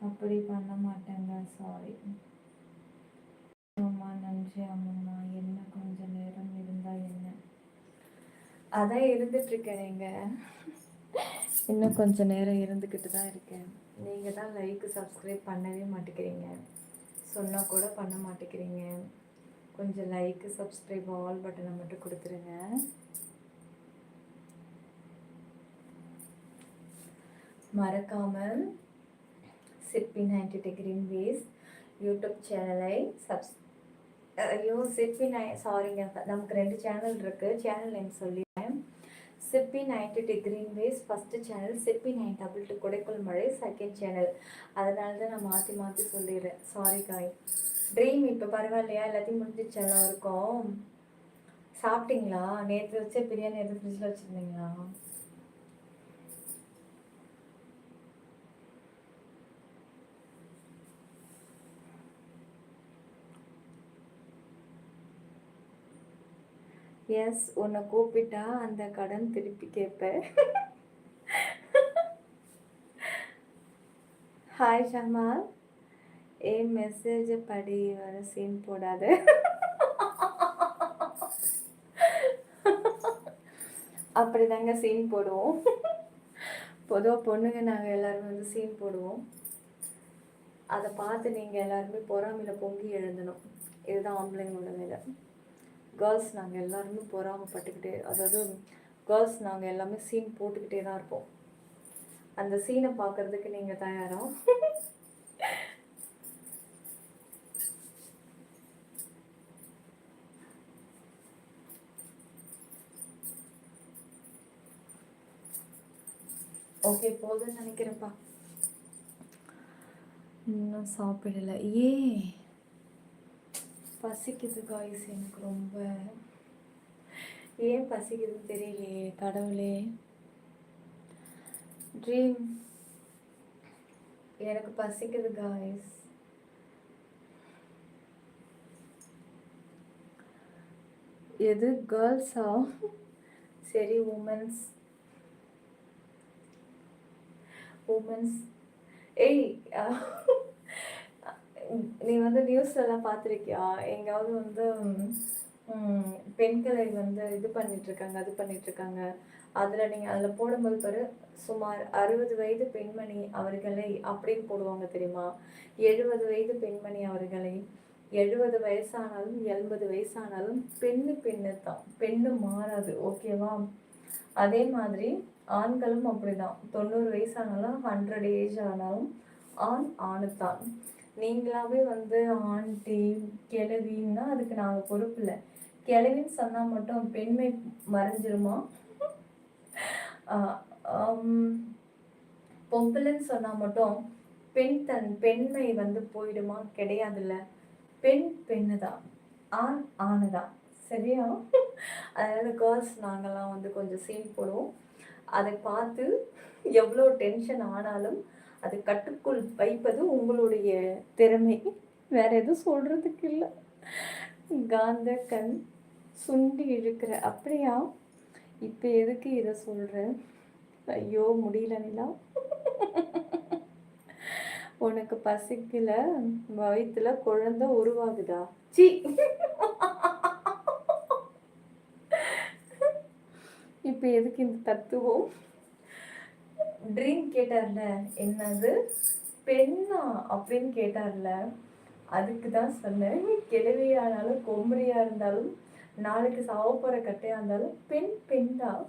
Speaker 1: அப்படி பண்ண மாட்டேங்க, சாரி. அம்மா நன்றி அம்மம்மா. என்ன கொஞ்சம் நேரம் இருந்தால் என்ன? அதான் இருந்துட்டுருக்கேன். இன்னும் கொஞ்சம் நேரம் இருந்துக்கிட்டு தான் இருக்கேன். நீங்கள் தான் லைக்கு சப்ஸ்கிரைப் பண்ணவே மாட்டேங்கிறீங்க. சொன்னால் கூட பண்ண மாட்டேங்கிறீங்க. கொஞ்சம் லைக்கு சப்ஸ்கிரைப் ஆல் பட்டனை மட்டும் கொடுத்துருங்க. மறக்காமல் சிற்பி90 கிரீன் வேஸ் யூடியூப் சேனலை சாரிங்க, நமக்கு 2 சேனல் இருக்குது. சேனல் நேம் சொல்லிடுறேன். சிற்பி90 கிரீன் வேஸ் ஃபஸ்ட்டு சேனல், சிற்பி922 குடைக்குள் மழை செகண்ட் சேனல். அதனால தான் நான் மாற்றி மாற்றி சொல்லிடுறேன். சாரி காய். ட்ரீம், இப்போ பரவாயில்லையா? எல்லாத்தையும் முடிஞ்சிச்சு எல்லாருக்கும்? சாப்பிட்டீங்களா? நேற்று வச்ச பிரியாணி எதுவும் ஃப்ரிட்ஜில் வச்சுருந்தீங்களா? எஸ், உன்னை கூப்பிட்டா அந்த கடன் திருப்பி கேட்பேன். ஹாய் ஷமால். மெசேஜ் படி வர சீன் போடாத. அப்படிதாங்க சீன் போடுவோம். பொதுவாக பொண்ணுங்க நாங்கள் எல்லாரும் வந்து சீன் போடுவோம். அதை பார்த்து நீங்கள் எல்லாருமே பொறாமையில் பொங்கி எழுந்தணும். இதுதான் ஆம்பளைங்களோட வேலை. கேர்ள்ஸ் நாங்கள் எல்லாருமே பொறாமப்பட்டுக்கிட்டே, அதாவது கேர்ள்ஸ் நாங்கள் எல்லாமே சீன் போட்டுக்கிட்டே தான் இருப்போம். அந்த சீனை பார்க்கறதுக்கு நீங்கள் தயாரா? ஓகே, போதும்னு நினைக்கிறேன்ப்பா. இன்னும் சாப்பிடலை. பசிக்குது காய்ஸ், எனக்கு ரொம்ப. ஏன் பசிக்குதுன்னு தெரியலையே கடவுளே. ட்ரீம், எனக்கு பசிக்குது காய்ஸ். எது கேர்ள்ஸா? சரி, உமன்ஸ். ஏய், நீ வந்து நியூஸ்லலாம் பார்த்துருக்கியா? எங்காவது வந்து பெண்களை வந்து இது பண்ணிகிட்ருக்காங்க, அது பண்ணிகிட்ருக்காங்க. அதில் போடும்போது பாரு, சுமார் 60 வயது பெண்மணி அவர்களை அப்படின்னு போடுவாங்க தெரியுமா? 70 வயது பெண்மணி அவர்களை. 70 வயசானாலும் 80 வயசானாலும் பெண்ணு தான், பெண்ணு மாறாது. ஓகேவா? அதே மாதிரி ஆண்களும் அப்படிதான். 90 வயசானாலும் 100 ஏஜ் ஆனாலும் ஆணுத்தான். நீங்களாவே வந்து ஆண்டி கிழவின்னா அதுக்கு நாங்கள் பொறுப்பு இல்லை. கிழவின்னு சொன்னால் மட்டும் பெண்மை மறைஞ்சிருமா? பொம்பளைன்னு சொன்னால் மட்டும் பெண்மை வந்து போயிடுமா? கிடையாதுல்ல. பெண்ணு தான், ஆண் ஆணுதான்.
Speaker 2: சரியா? அதனால கேர்ள்ஸ் நாங்கலாம் வந்து கொஞ்சம் சீன் போடுவோம். அதை பார்த்து எவ்வளோ டென்ஷன் ஆனாலும் அதை கட்டுக்குள் வைப்பது உங்களுடைய திறமை. வேற எதுவும் சொல்றதுக்கு இல்ல. காந்த கண் சுண்டி இழுக்கிற. அப்படியா? இப்ப எதுக்கு இத சொல்ற? ஐயோ! முடியல நிலா. உனக்கு பசிக்கல, வயித்துல குழந்தை உருவாகுதா? ச்சீ! இப்ப எதுக்கு இந்த தத்துவம்? ட்ரீம் கேட்டார்ல, என்னது பெண்ணா அப்படின்னு கேட்டார்ல, அதுக்கு தான் சொன்னேன். கிழவியானாலும் கொம்பரியா இருந்தாலும் நாளைக்கு சாவப்போற கட்டையா இருந்தாலும் பெண் பெண் தான்.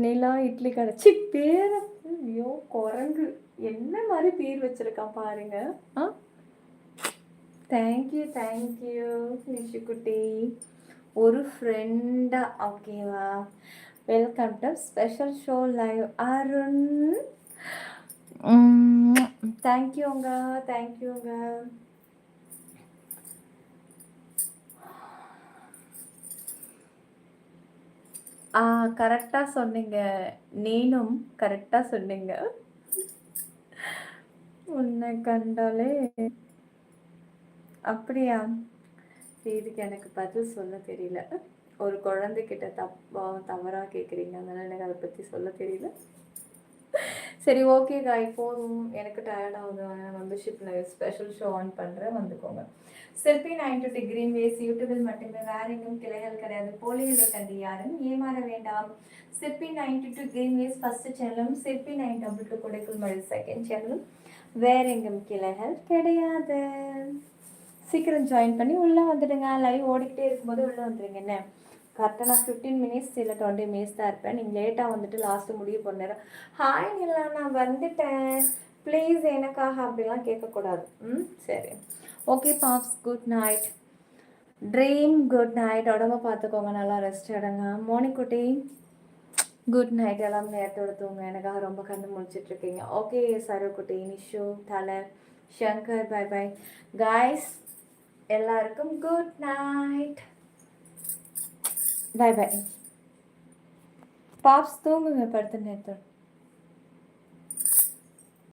Speaker 2: நிலா இட்லி கடைச்சி பேர. ஐயோ குரங்கு என்ன மாதிரி பேர் வச்சிருக்கான் பாருங்க. தேங்க்யூ தேங்க்யூ நிஷுக்குட்டி. ஒரு ஃப்ரெண்டா? ஓகேவா? Welcome to special show live Arun. தேங்க்யூங்க தேங்க்யூங்க. கரெக்டாக சொன்னீங்க. நீனும் கரெக்டாக சொன்னீங்க. உன்னை கண்டாலே அப்படியா? இதுக்கு எனக்கு பதில் சொல்ல தெரியல. ஒரு குழந்தைகிட்ட தவறாக கேட்குறீங்க, அதனால் எனக்கு அதை பற்றி சொல்ல தெரியல. சரி ஓகே காய், போதும், எனக்கு டயர்ட் ஆகுது. மெம்பர்ஷிப் ஸ்பெஷல் ஷோ ஆன் பண்ணுறேன், வந்துக்கோங்க. செல்பி 920 கிரீன் வேஸ் யூடியூபில் மட்டுமே, வேற எங்கும் கிளைகள் கிடையாது. போலிகளை கண்டு யாரும் ஏமாற வேண்டாம். செல்பி 922 கிரீன் வேஸ் ஃபர்ஸ்ட் சேனலும், செல்பி 922 கொடைக்குள் மழை செகண்ட் சேனலும், வேற எங்கும் கிளைகள் கிடையாது. சீக்கிரம் ஜாயின் பண்ணி உள்ளே வந்துடுங்க. லைவ் ஓடிக்கிட்டே இருக்கும்போது உள்ளே வந்துடுங்க. என்ன கரெக்டாக நான் 15 மினிட்ஸ் இல்லை 20 மினிட்ஸ் தான் இருப்பேன். நீங்கள் லேட்டாக வந்துட்டு லாஸ்ட்டு முடிவு பண்ணேன். ஹாய் இல்லை நான் வந்துட்டேன் ப்ளீஸ் எனக்காக அப்படிலாம் கேட்கக்கூடாது. சரி ஓகே பாப்ஸ், good night. Dream good night. உடம்ப பார்த்துக்கோங்க, நல்லா ரெஸ்ட் எடுங்க. மோனிக்குட்டி குட் நைட். எல்லாம் நேரத்தோட தூங்க. எனக்காக ரொம்ப கண்டு முடிச்சிட்ருக்கீங்க. ஓகே சருக்குட்டி, நிஷு, தலை, ஷங்கர், பை பை காய்ஸ். எல்லாருக்கும் குட் நைட். பை பை பாப்ஸ், தூங்குங்க படுத்து நேரத்தோட.